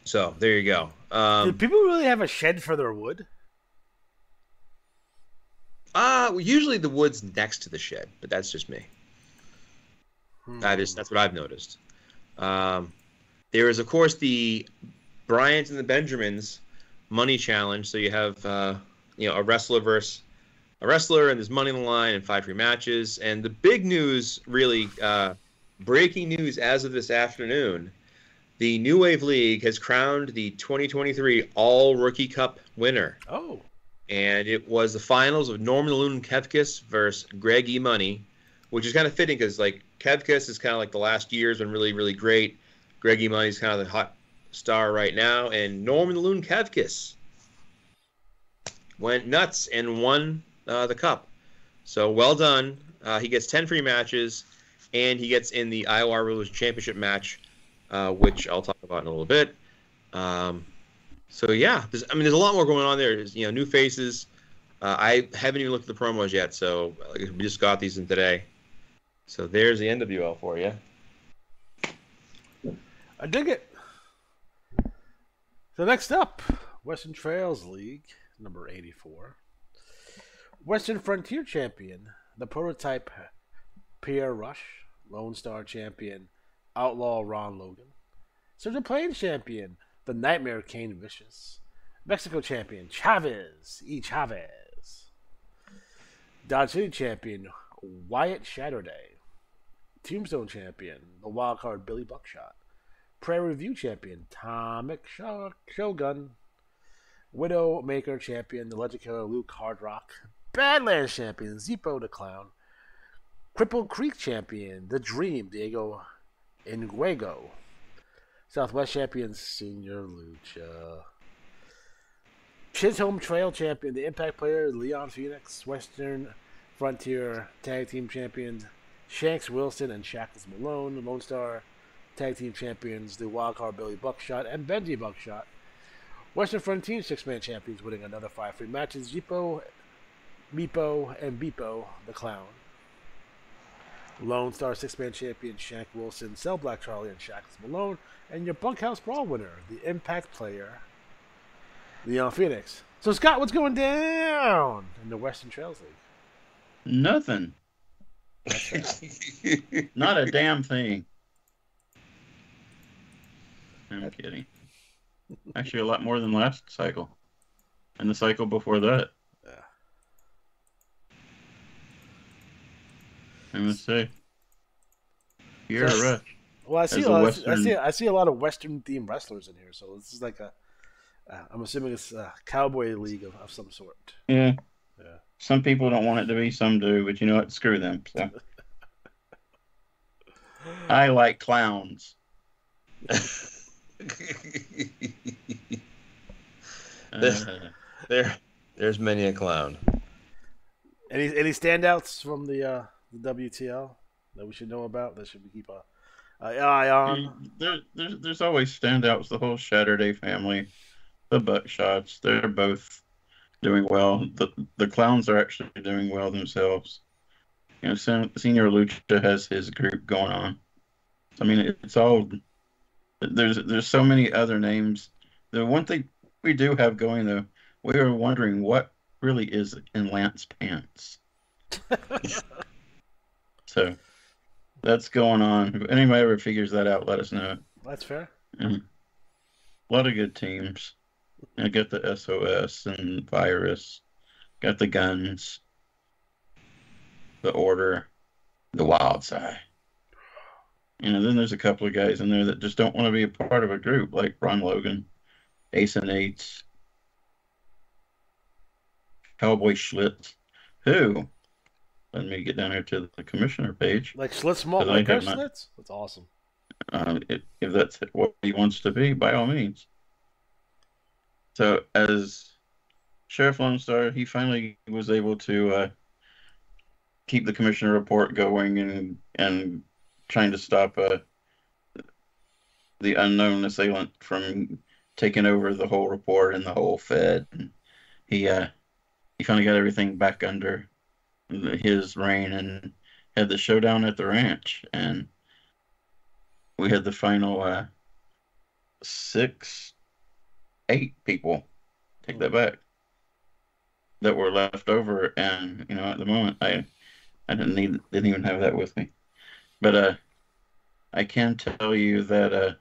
So there you go. Do people really have a shed for their wood? Well, usually the wood's next to the shed, but that's just me. That's what I've noticed. There is, of course, the Bryant and the Benjamins money challenge. So you have a wrestler versus a wrestler, and there's money on the line and 5 free matches. And the big news, really, breaking news as of this afternoon, the New Wave League has crowned the 2023 All Rookie Cup winner. Oh. And it was the finals of Norman Loon Kevkis versus Greg E. Money, which is kind of fitting because, like, Kevkis is kind of like the last year's been really, really great. Greg E. Money's kind of the hot star right now. And Norman Loon Kevkis went nuts and won the cup. So well done. He gets 10 free matches, and he gets in the Iwar Rulers Championship match, which I'll talk about in a little bit. So yeah, there's a lot more going on there. There's, new faces. I haven't even looked at the promos yet, so we just got these in today. So there's the NWL for you. I dig it. So next up, Western Trails League, number 84. Western Frontier Champion, the Prototype Pierre Rush. Lone Star Champion, Outlaw Ron Logan. Southern Plains Champion, the Nightmare Kane Vicious. Mexico Champion, Chavez E. Chavez. Dodge City Champion, Wyatt Shatterday. Tombstone Champion, the Wildcard Billy Buckshot. Prairie View Champion, Tomic Shogun. Widow Maker Champion, the Legend Killer Luke Hardrock. Badlands Champion, Zippo the Clown. Cripple Creek Champion, The Dream, Diego Nguego. Southwest Champion, Senior Lucha. Chisholm Trail Champion, the Impact Player, Leon Phoenix. Western Frontier Tag Team Champions, Shanks Wilson and Shackles Malone. Lone Star Tag Team Champions, the Wildcard Billy Buckshot and Benji Buckshot. Western Frontier 6-man Champions winning another 5 free matches, Zippo, Meepo, and Beepo the Clown. Lone Star 6-man champion Shank Wilson, Cell Black Charlie, and Shackles Malone, and your Bunkhouse Brawl winner, the Impact Player, Leon Phoenix. So Scott, what's going down in the Western Trails League? Nothing. Not a damn thing. I'm kidding. Actually, a lot more than last cycle, and the cycle before that. I must say, you're a rush. Well, I see a lot of Western themed wrestlers in here, so this is like I'm assuming it's a cowboy league of some sort. Yeah. Some people don't want it to be, some do, but you know what? Screw them. So. I like clowns. There's many a clown. Any standouts from the WTL that we should know about? That should we keep an eye on? There's always standouts. The whole Saturday family, the Buckshots, they're both doing well. The clowns are actually doing well themselves. Senior Lucha has his group going on. I mean, it's all there's so many other names. The one thing we do have going though, we are wondering what really is in Lance pants. So that's going on. If anybody ever figures that out, let us know. That's fair. A lot of good teams. I got the SOS and Virus. Got the Guns. The Order. The Wild Side. Then there's a couple of guys in there that just don't want to be a part of a group, like Ron Logan, Ace and Eights, Cowboy Schlitz, who, let me get down here to the commissioner page. Like Schlitz Malt, like our Schlitz? That's awesome. If that's what he wants to be, by all means. So, as Sheriff Lone Star, he finally was able to keep the commissioner report going and trying to stop the unknown assailant from taking over the whole report and the whole Fed. And he finally got everything back under his reign and had the showdown at the ranch, and we had the final 8 people, take that back, that were left over. And at the moment, I didn't even have that with me, but I can tell you that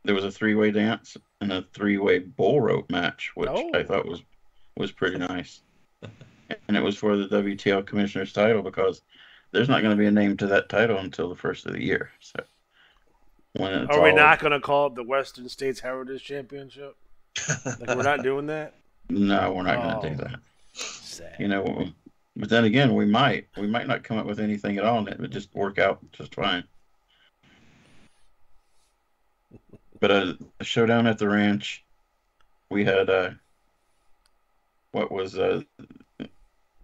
there was a 3-way dance and a 3-way bull rope match, which I thought was pretty nice. And it was for the WTL Commissioner's title, because there's not going to be a name to that title until the first of the year. So are we not going to call it the Western States Heritage Championship? Like, we're not doing that? No, we're not going to do that. Sad. But then again, we might not come up with anything at all, and it would just work out just fine. But a showdown at the ranch, we had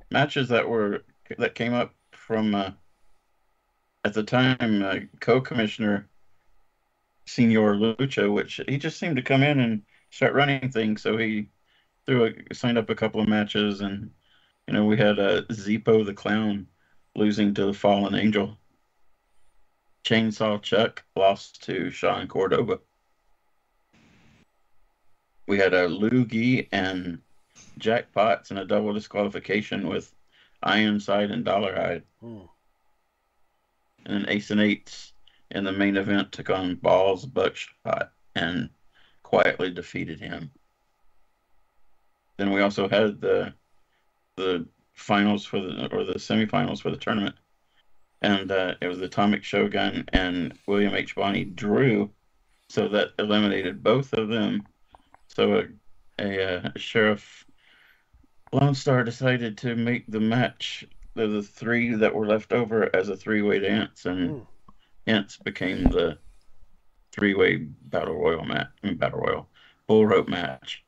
matches that came up from at the time co-commissioner Senor Lucha, which he just seemed to come in and start running things. So he signed up a couple of matches, and we had Zippo the Clown losing to the Fallen Angel. Chainsaw Chuck lost to Sean Cordoba. We had Loogie and Jack Potts in a double disqualification with Ironside and Dollarhide. And then Ace and Eights in the main event took on Balls Buckshot and quietly defeated him. Then we also had the finals the semifinals for the tournament, and it was the Atomic Shogun and William H. Bonney drew, so that eliminated both of them. So a Sheriff Lone Star decided to make the match the 3 that were left over as a 3-way dance, and hence became the 3-way Battle Royal Bull Rope match.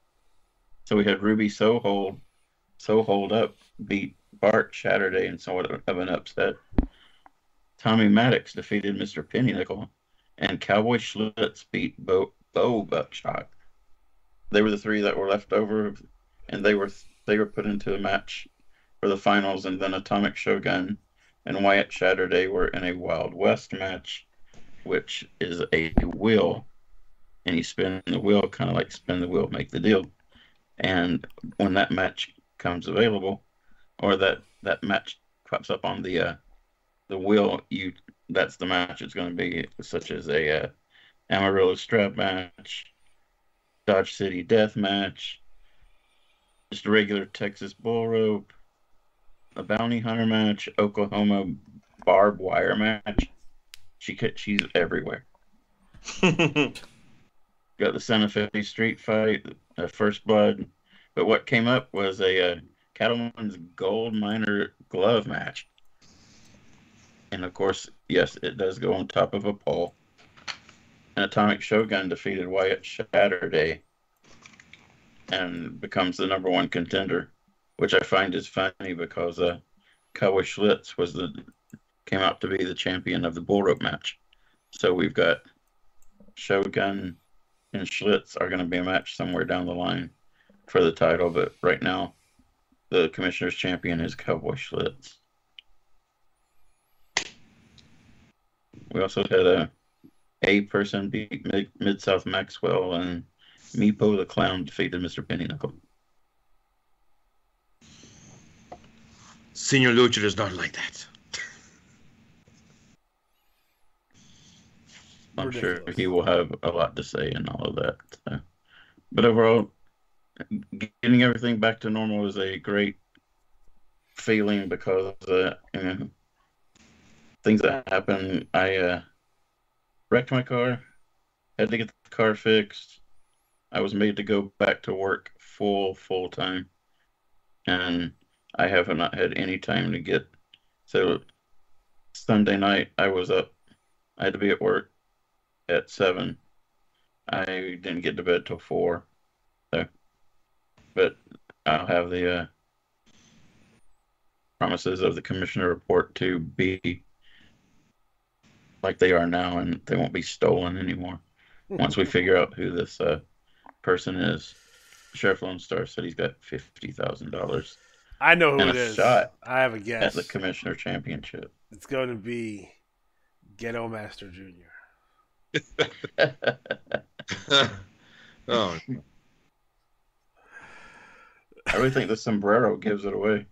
So we had Ruby So Hold Up beat Bart Shatterday in somewhat of an upset. Tommy Maddox defeated Mr. Pennynickel, and Cowboy Schlitz beat Bo Buckshot. They were the 3 that were left over, and they were put into a match for the finals. And then Atomic Shogun and Wyatt Shatterday were in a Wild West match, which is a wheel, and you spin the wheel, kind of like spin the wheel, make the deal. And when that match comes available, or that match pops up on the wheel, that's the match it's going to be, such as a Amarillo Strap match, Dodge City Death match, just a regular Texas Bull Rope, a Bounty Hunter match, Oklahoma Barbed Wire match. She's everywhere. Got the Santa Fe Street Fight, First Blood. But what came up was a Cattleman's Gold Miner Glove match. And of course, yes, it does go on top of a pole. And Atomic Shogun defeated Wyatt Shatterday and becomes the #1 contender, which I find is funny because Cowboy Schlitz came out to be the champion of the bull rope match. So we've got Shogun and Schlitz are going to be a match somewhere down the line for the title, but right now the commissioner's champion is Cowboy Schlitz. We also had a person beat Mid-South Maxwell, and Meepo the Clown defeated Mr. Pennynickel. Senior Lucha does not like that. I'm sure he will have a lot to say in all of that. So. But overall, getting everything back to normal is a great feeling because things that happened. I wrecked my car, had to get the car fixed. I was made to go back to work full time, and I have not had any time to get. So Sunday night I was up. I had to be at work at 7. I didn't get to bed till 4. So, but I'll have the promises of the commissioner report to be like they are now, and they won't be stolen anymore. Once we figure out who this person is. Sheriff Lone Star said he's got $50,000 I know who and it a is. shot I have a at guess. the Commissioner Championship. It's going to be Ghetto Master Jr. Oh, I really think the sombrero gives it away.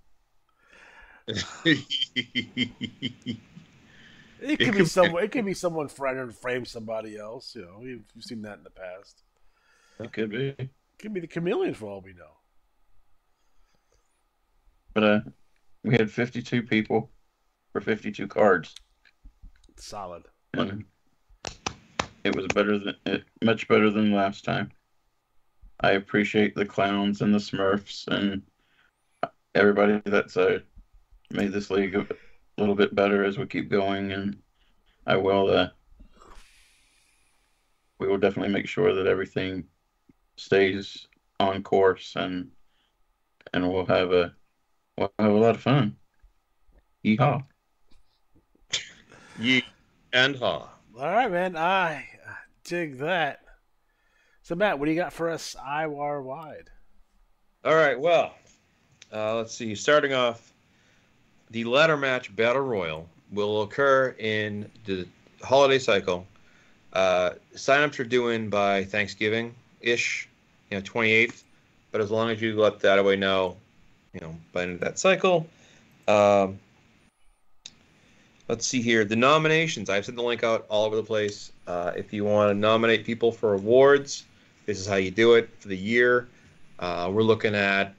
It could be someone. It could be someone trying to frame somebody else. You know, we've seen that in the past. It could be. It could be the chameleon for all we know. But we had 52 people for 52 cards. Solid. And it was much better than last time. I appreciate the clowns and the Smurfs and everybody that's made this league a little bit better as we keep going, and we will definitely make sure that everything stays on course, and we'll have a lot of fun. Yeehaw. Yee and haw. All right, man. I dig that. So, Matt, what do you got for us Iwar wide? All right, well, let's see. Starting off, the ladder match Battle Royal will occur in the holiday cycle. Sign-ups are due in by Thanksgiving-ish, 28th. But as long as you let that away know, by the end of that cycle. Let's see here. The nominations. I've sent the link out all over the place. If you want to nominate people for awards, this is how you do it for the year. We're looking at,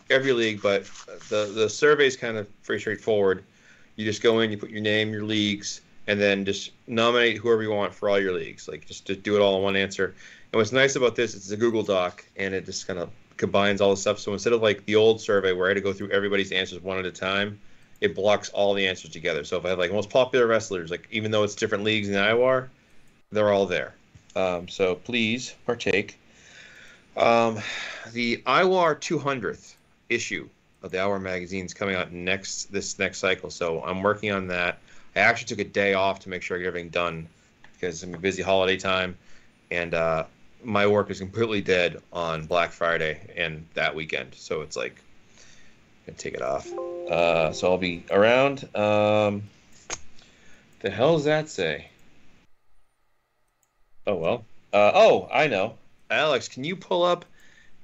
every league, but the survey is kind of pretty straightforward. You just go in, you put your name, your leagues, and then just nominate whoever you want for all your leagues. Like, just to do it all in one answer. And what's nice about this, it's a Google Doc, and it just kind of combines all the stuff. So instead of like the old survey where I had to go through everybody's answers one at a time, it blocks all the answers together. So if I have like most popular wrestlers, like even though it's different leagues in Iwar, they're all there. So please partake. The Iwar 200th issue of the Iwar magazine is coming out this next cycle. So I'm working on that. I actually took a day off to make sure I get everything done because I'm a busy holiday time, and my work is completely dead on Black Friday and that weekend. So it's like, I'm gonna take it off. So I'll be around. The hell does that say? Oh, well. I know. Alex, can you pull up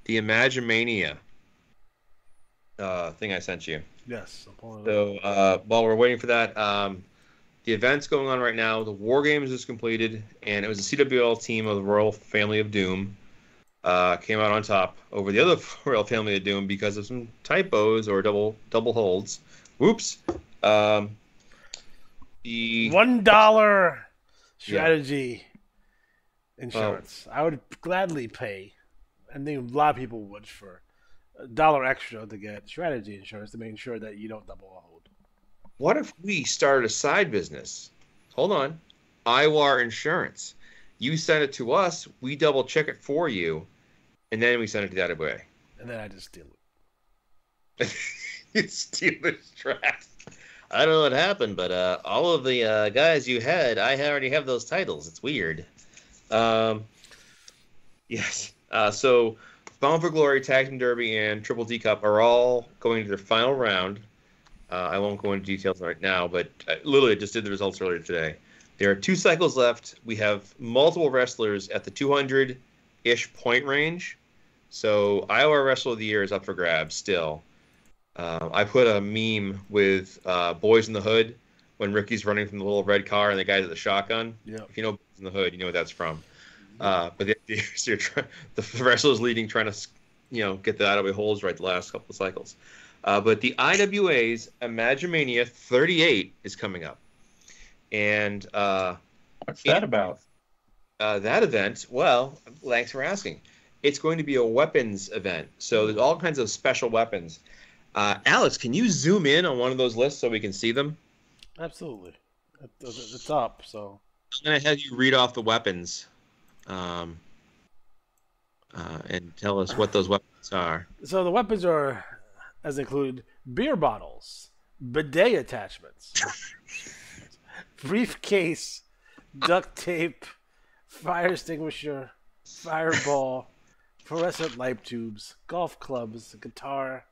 the Imagimania thing I sent you? Yes, I'm pulling it So while we're waiting for that, the event's going on right now. The War Games is completed, and it was a CWL team of the Royal Family of Doom. Came out on top over the other Royal Family of Doom because of some typos or double holds. Whoops. The $1 strategy insurance. I would gladly pay, and I think a lot of people would, for $1 extra to get strategy insurance to make sure that you don't double hold. What if we started a side business? Hold on. Iwar Insurance. You send it to us, we double check it for you, and then we send it to the other way. And then I just steal it. You steal the tracks. I don't know what happened, but all of the guys you had, I already have those titles. It's weird. Yes. So Bound for Glory, Tag Team Derby, and Triple D Cup are all going to their final round. I won't go into details right now, but literally just did the results earlier today. There are 2 cycles left. We have multiple wrestlers at the 200-ish point range. So Iowa Wrestler of the Year is up for grabs still. I put a meme with Boys in the Hood when Ricky's running from the little red car and the guy's at the shotgun. Yeah. If you know Boys in the Hood, you know what that's from. But the wrestlers leading, trying to get the out-of-way holds right the last couple of cycles. But the IWA's Imagimania 38 is coming up. And what's that about? That event, well, thanks for asking. It's going to be a weapons event. So there's all kinds of special weapons. Alex, can you zoom in on one of those lists so we can see them? Absolutely. It's up, so. I'm going to have you read off the weapons and tell us what those weapons are. So the weapons are, as included, beer bottles, bidet attachments, briefcase, duct tape, fire extinguisher, fireball, fluorescent light tubes, golf clubs, a guitar,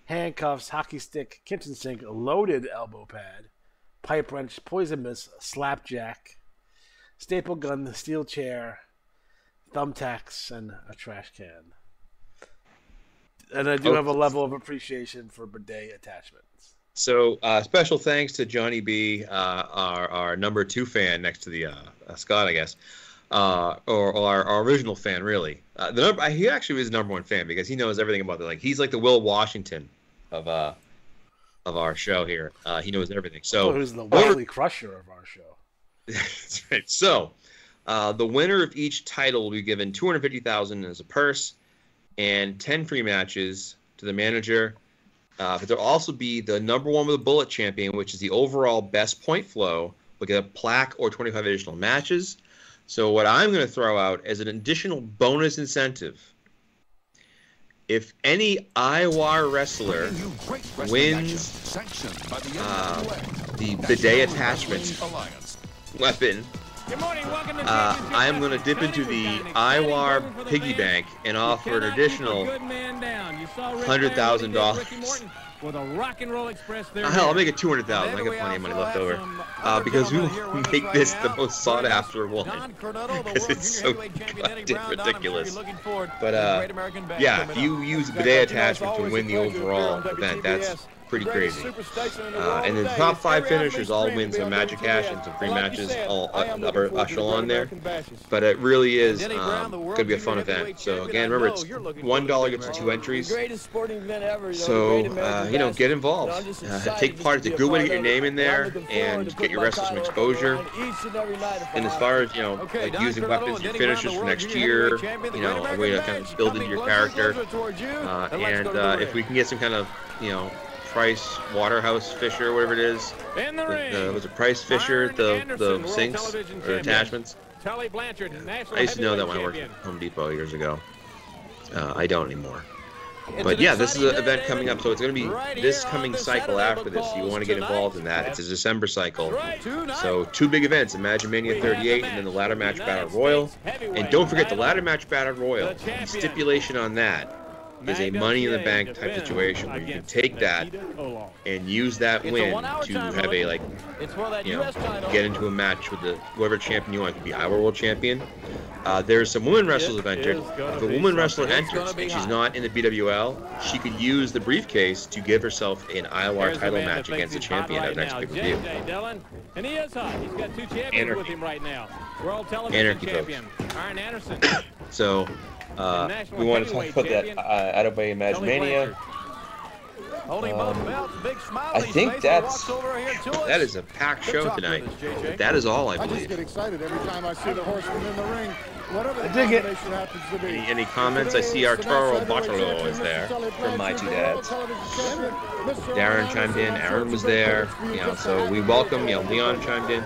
handcuffs, hockey stick, kitchen sink, loaded elbow pad, pipe wrench, poison mist, slapjack, staple gun, steel chair, thumbtacks, and a trash can. And I do have a level of appreciation for bidet attachments. So special thanks to Johnny B, our number 2 fan next to the Scott, I guess, or our original fan, really. He actually was the number 1 fan because he knows everything about it. Like he's like the Will Washington of our show here. He knows everything. So who's the Wesley Crusher of our show? That's right. So the winner of each title will be given $250,000 as a purse and 10 free matches to the manager. But there'll also be the number 1 with a bullet champion, which is the overall best point flow, will get a plaque or 25 additional matches. So what I'm going to throw out as an additional bonus incentive, if any Iwar wrestler wins the bidet attachment weapon, I am going to dip into the Iwar piggy bank and offer an additional $100,000. With a rock and roll express there. I'll make it $200,000. I got plenty of money left over. Because we will make this the most sought after one. Because it's so goddamn ridiculous. But yeah, if you use bidet attachment to win the overall event, that's pretty crazy. And the top 5 finishers all win some Magic Cash and some free matches, all upper echelon there. But it really is going to be a fun event. So again, remember, it's $1 gets you 2 entries. So, get involved. Take part. It's a good way to get your name in there and get your wrestlers some exposure. And as far as, like using weapons and finishers for next year, a way to kind of build into your character. And if we can get some kind of, Price Waterhouse Fisher, whatever it is. Was it Price Fisher, the sinks or attachments? I used to know that when I worked at Home Depot years ago. I don't anymore. But yeah, this is an event coming up, so it's going to be this coming cycle after this. You want to get involved in that. It's a December cycle. So 2 big events, Imagine Mania 38 and then the Ladder Match Battle Royal. And don't forget the Ladder Match Battle Royal. The stipulation on that is a money in the bank type situation where you can take that and use that win to have a get into a match with whoever champion you want. It could be Iwar World Champion. There's some women wrestlers have entered. If a woman wrestler enters and she's not in the BWL, she could use the briefcase to give herself an Iwar title match against the champion at the next pay-per-view. And he is hot. He's got 2 champions with him right now. World Television Champion, Arn Anderson. So we want to talk about that Attaboy Imagine Mania. I think that is a packed show tonight. That is all, I believe. I just get excited every time I see the horseman in the ring. I dig it. Any comments? I see Arturo Bartolo is there from My Two Dads. Darren chimed in. Aaron was there. So we welcome. Leon chimed in.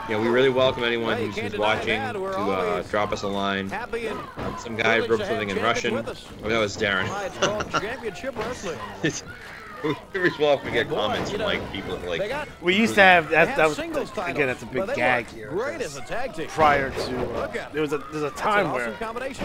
We really welcome anyone who's watching to drop us a line. Some guy wrote something in Russian. Oh, that was Darren. We always welcome to get comments from people we used to have that was again, that's a big gag here. Prior to there's a time where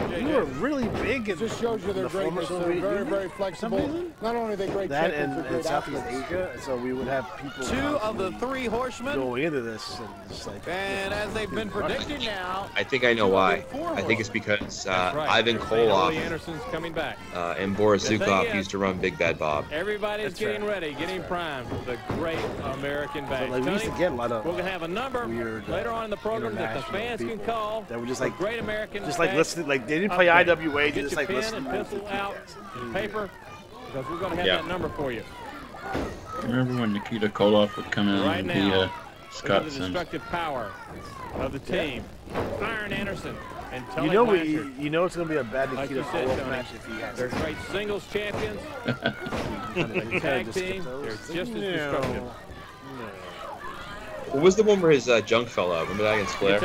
we were really big in just shows you their greatness. They're very, very flexible. Not only are they great that and Southeast Asia, so we would have people 2 of the 3 horsemen going into this and just and as they've been predicted now, I think I know why. I think it's because Ivan Koloff and Boris Zukov used to run Big Bad Bob. Everybody's getting ready, getting primed for the great American bag. We used to get a lot of we're going to have a number later on in the program that the fans can call. That were just great American listen, they didn't play IWA, they just listen and pencil out paper because we're going to have that number for you. Remember when Nikita Koloff would come in and be Scott the destructive power of the team. Arn Anderson. You know it's going to be a bad Nikita Koloff match if he has. They're great singles champions. Tag team. They're just as destructive. What was the one where his junk fell out? Remember that against Flair?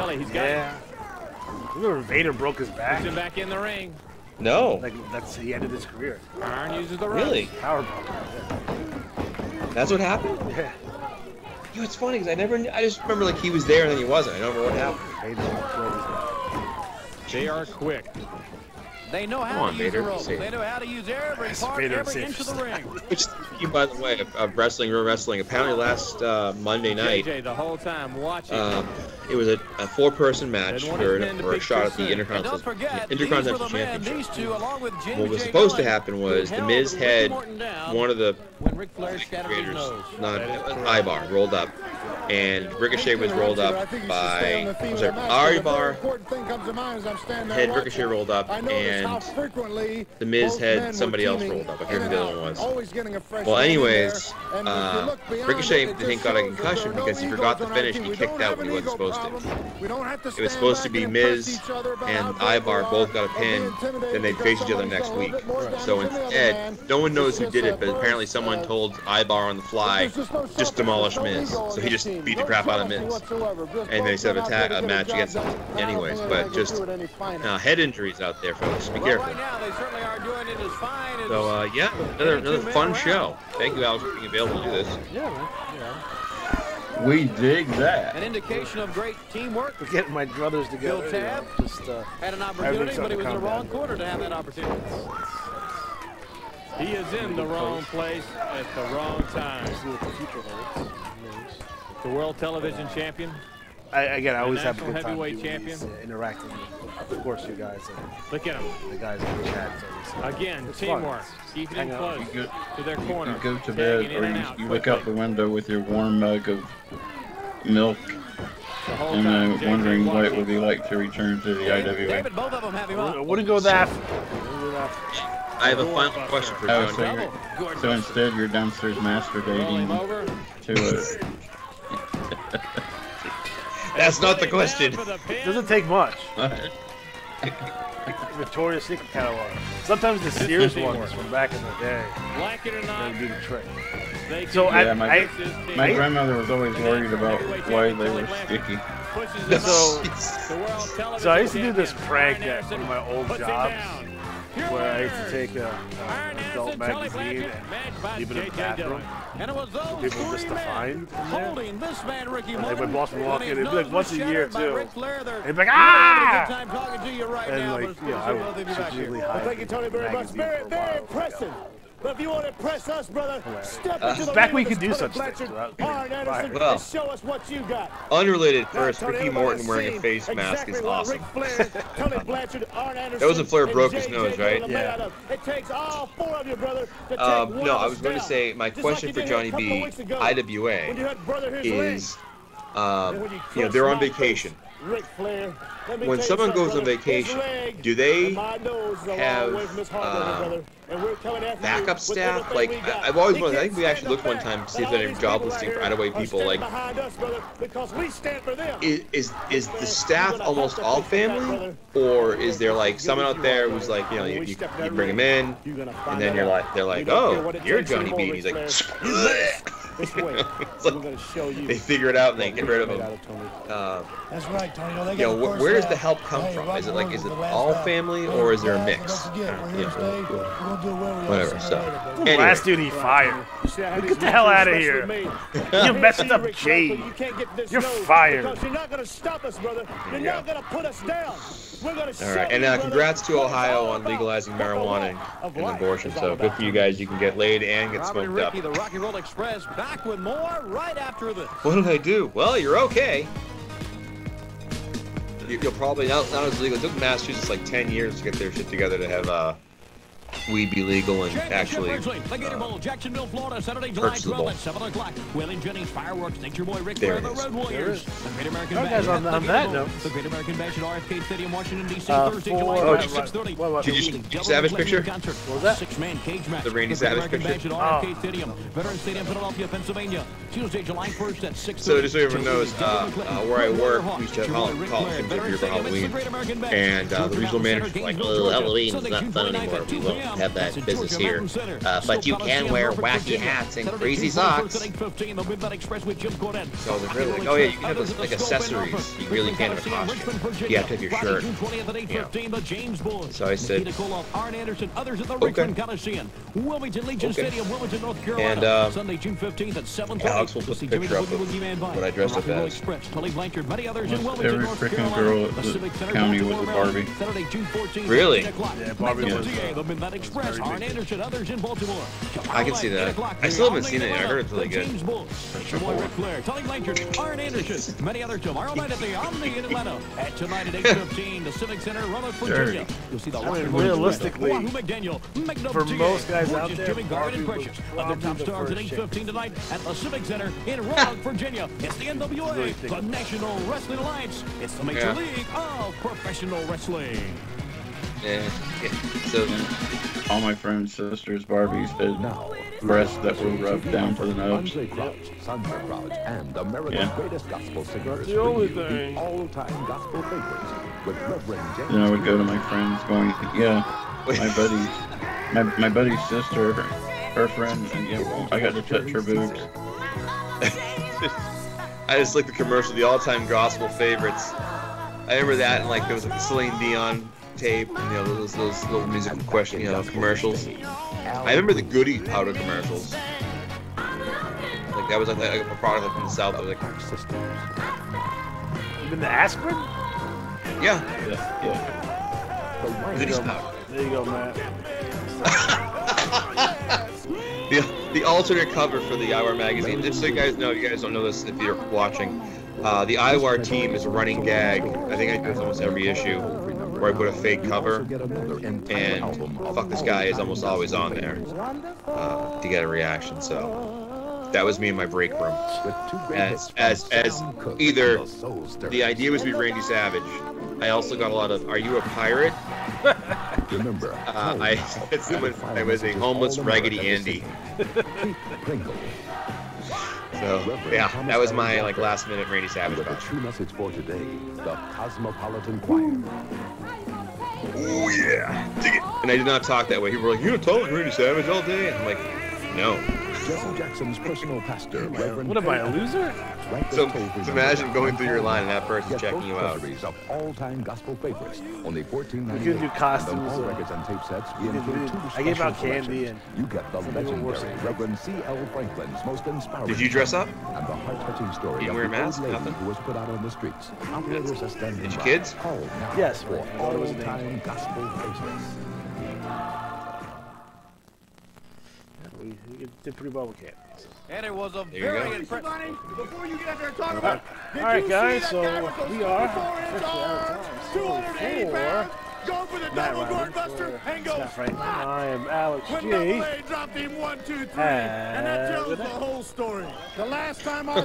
Remember Vader broke his back? Puts him back in the ring. No. That's the end of his career. Arn uses the ropes. Really? Powerbomb. That's what happened? Yeah. It's funny because I just remember he was there and then he wasn't. I don't remember what happened. J.R. Quick. They know how to use the ropes. They know how to use every part, every inch of the ring. Which, by the way, of wrestling, real wrestling. Apparently, last Monday night, JJ, the whole time watching. It was a 4-person match for a shot at the Intercontinental Championship. What was supposed to happen was The Miz had one of the creators, not Iwar, rolled up, and Ricochet was rolled up by Iwar. Had Ricochet rolled up, and The Miz had somebody else rolled up. I forget who the other one was. Well, anyways, Ricochet, I think, got a concussion because he forgot to finish and he kicked out when he wasn't supposed to. It was supposed to be Miz and Iwar both got a pin, then they'd face each other next week. So instead, no one knows who did it, but apparently someone told Iwar on the fly, just demolish Miz. So he just beat the crap out of Miz. And they set up a match against him anyways, but just head injuries out there, folks. Be careful. So, yeah, another fun show. Thank you, Alex, for being available to do this. We dig that. An indication of great teamwork. We're getting my brothers together. Bill Tab had an opportunity, but he was in the wrong corner to have that opportunity. He is in the wrong place at the wrong time. The world television champion. I always have a good time heavyweight champion. Interacting with, of course, you guys. Look at him. The guys in the chat. Again, teamwork. Keeping it close to their corner. You go to bed or you look out the window with your warm mug of milk and wondering what it would be like to return to the IWA. David, both of them have him up. I wouldn't go that. I have a final question for John. So instead, you're downstairs masturbating to a... That's not the question. It doesn't take much. Victoria's Secret catalog. Sometimes the Sears ones from back in the day. Like it or not, they do the trick. So yeah, my grandmother was always worried about why they were sticky. So I used to do this prank at one of my old jobs, where I used to take an adult magazine and leave it in the bathroom. People just to find in there. And then my boss would walk in, it'd be like once a year too. And he'd be like, ah! And like, yeah, I would strategically hide. Thank you, Tony, very much. Very impressive. But if you want to impress us, brother, step into the back when you could do such things. Well, show us what you got. Unrelated first, Ricky Morton wearing a face mask is awesome. That was when Flair broke his nose, right? Yeah. It takes all 4 of you, brother, to take no, I was going to say, my question for Johnny B, IWA, is, you know, they're on vacation. When someone goes on vacation, do they have backup staff? Like, I've always wondered, I think we actually looked one time to see if there's any job listing for IWA people. Like, is the staff almost all family? Or is there, like, someone out there who's like, you know, you bring them in, and then they're like, oh, you're Johnny B. And he's like, it's like, they figure it out and they get rid of him. That's right, Tony. You know, where does the help come from? Is it all family or is there a mix? Whatever. So, anyway. Last dude he fired. Get the hell out of here. You messed up Jade. You're fired. You're not going to stop us, brother. You're not going to put us down. We're going to. All right, and congrats to Ohio on legalizing marijuana and abortion. So good for you guys. You can get laid and get smoked up. The Rock and Roll Express back with more right after this. What did I do? Well, you're okay. You'll probably not as legal. It took Massachusetts like 10 years to get their shit together to have weed be legal and actually Jacksonville, Florida, Saturday, July 12 at 7 o'clock. Will and Jennings fireworks. Thanks your boy Rick Flair, the Road Warriors. The Great American Bash. On that note, the Great American Bash at RFK Stadium, Washington D.C. Thursday, July 6:30. Did you see Savage picture? What was that? 6-man cage match. The Randy Savage picture. Bash at RFK Stadium, Veterans Stadium, Philadelphia, Pennsylvania. Tuesday, July 1st at 6:30. So just so everyone knows, where I work, we used to have college here for Halloween, and the regional manager's like, "Oh, Halloween's not fun anymore. We won't have that business here. But you can wear wacky hats and crazy socks. So they're really like, oh yeah, you can have those like accessories. You really can't have a costume. You have to have your shirt. Yeah. So I said, okay. And Alex will put the picture up of what I dressed up as. Every freaking girl at the county was a Barbie. Really? Yeah, Barbie was I can see that. I still haven't seen it. I heard it's really good. Many others tomorrow night at the Omni in Atlanta. At tonight at 8:15, the Civic Center, Roanoke, Virginia. You'll see the realistically, for most guys out there, Jimmy Garvin and Precious. Other top stars at 8:15 tonight at the Civic Center in Roanoke, Virginia. It's the NWA, the National Wrestling Alliance. It's the Major League of Professional Wrestling. Yeah. So all my friends' sisters' Barbies had breasts that were rubbed down to the nose. And America's greatest gospel singers. The only thing. All-time gospel favorites with Reverend James. Then I would go to my friends going, yeah, my buddy's sister, her friend, and yeah, well, I got to touch her boobs. I just like the commercial, the all-time gospel favorites. I remember that, and like there was like a Celine Dion tape, and, those little musical question, commercials. I remember the Goody powder commercials. Like that was like a product like from the South. That was like, you been to aspirin? Yeah. Yeah. Goody's powder. There you go, man. The alternate cover for the Iwar magazine. Just so you guys know, you guys don't know this if you're watching. The Iwar team is a running gag. I think I do this almost every issue, where I put a fake cover, and fuck this guy is almost always on there to get a reaction. So that was me in my break room. As either the idea was to be Randy Savage. I also got a lot of, "Are you a pirate?" Remember, I was a homeless Raggedy Andy. So yeah, that was my like last minute Randy Savage. With a true message for today, the Cosmopolitan Choir. Oh yeah, dig it. And I did not talk that way. People were like, "You don't talk like Randy Savage all day." I'm like, no. Jesse Jackson's personal pastor, Reverend. What am I, a loser? So imagine going through your line and that person checking you out. Of all-time gospel favorites, only $14.98. We could do costumes. All records and tape sets. I gave out candy and you get the legendary Reverend C.L. Franklin's most inspiring. Did you dress up? And the heart-touching story you wear a mask? Nothing. Who was put out on the streets. Operators are standing by. Did your kids? Yes. For all-time gospel favorites. We did pretty well with candy. And it was a very impressive. Before you get out there and talk about all right, guys, so we are 280 pounds, go for the double guard buster and go. I am Alex G. When Double A dropped him 1, 2, 3, and that tells the whole story. The last time I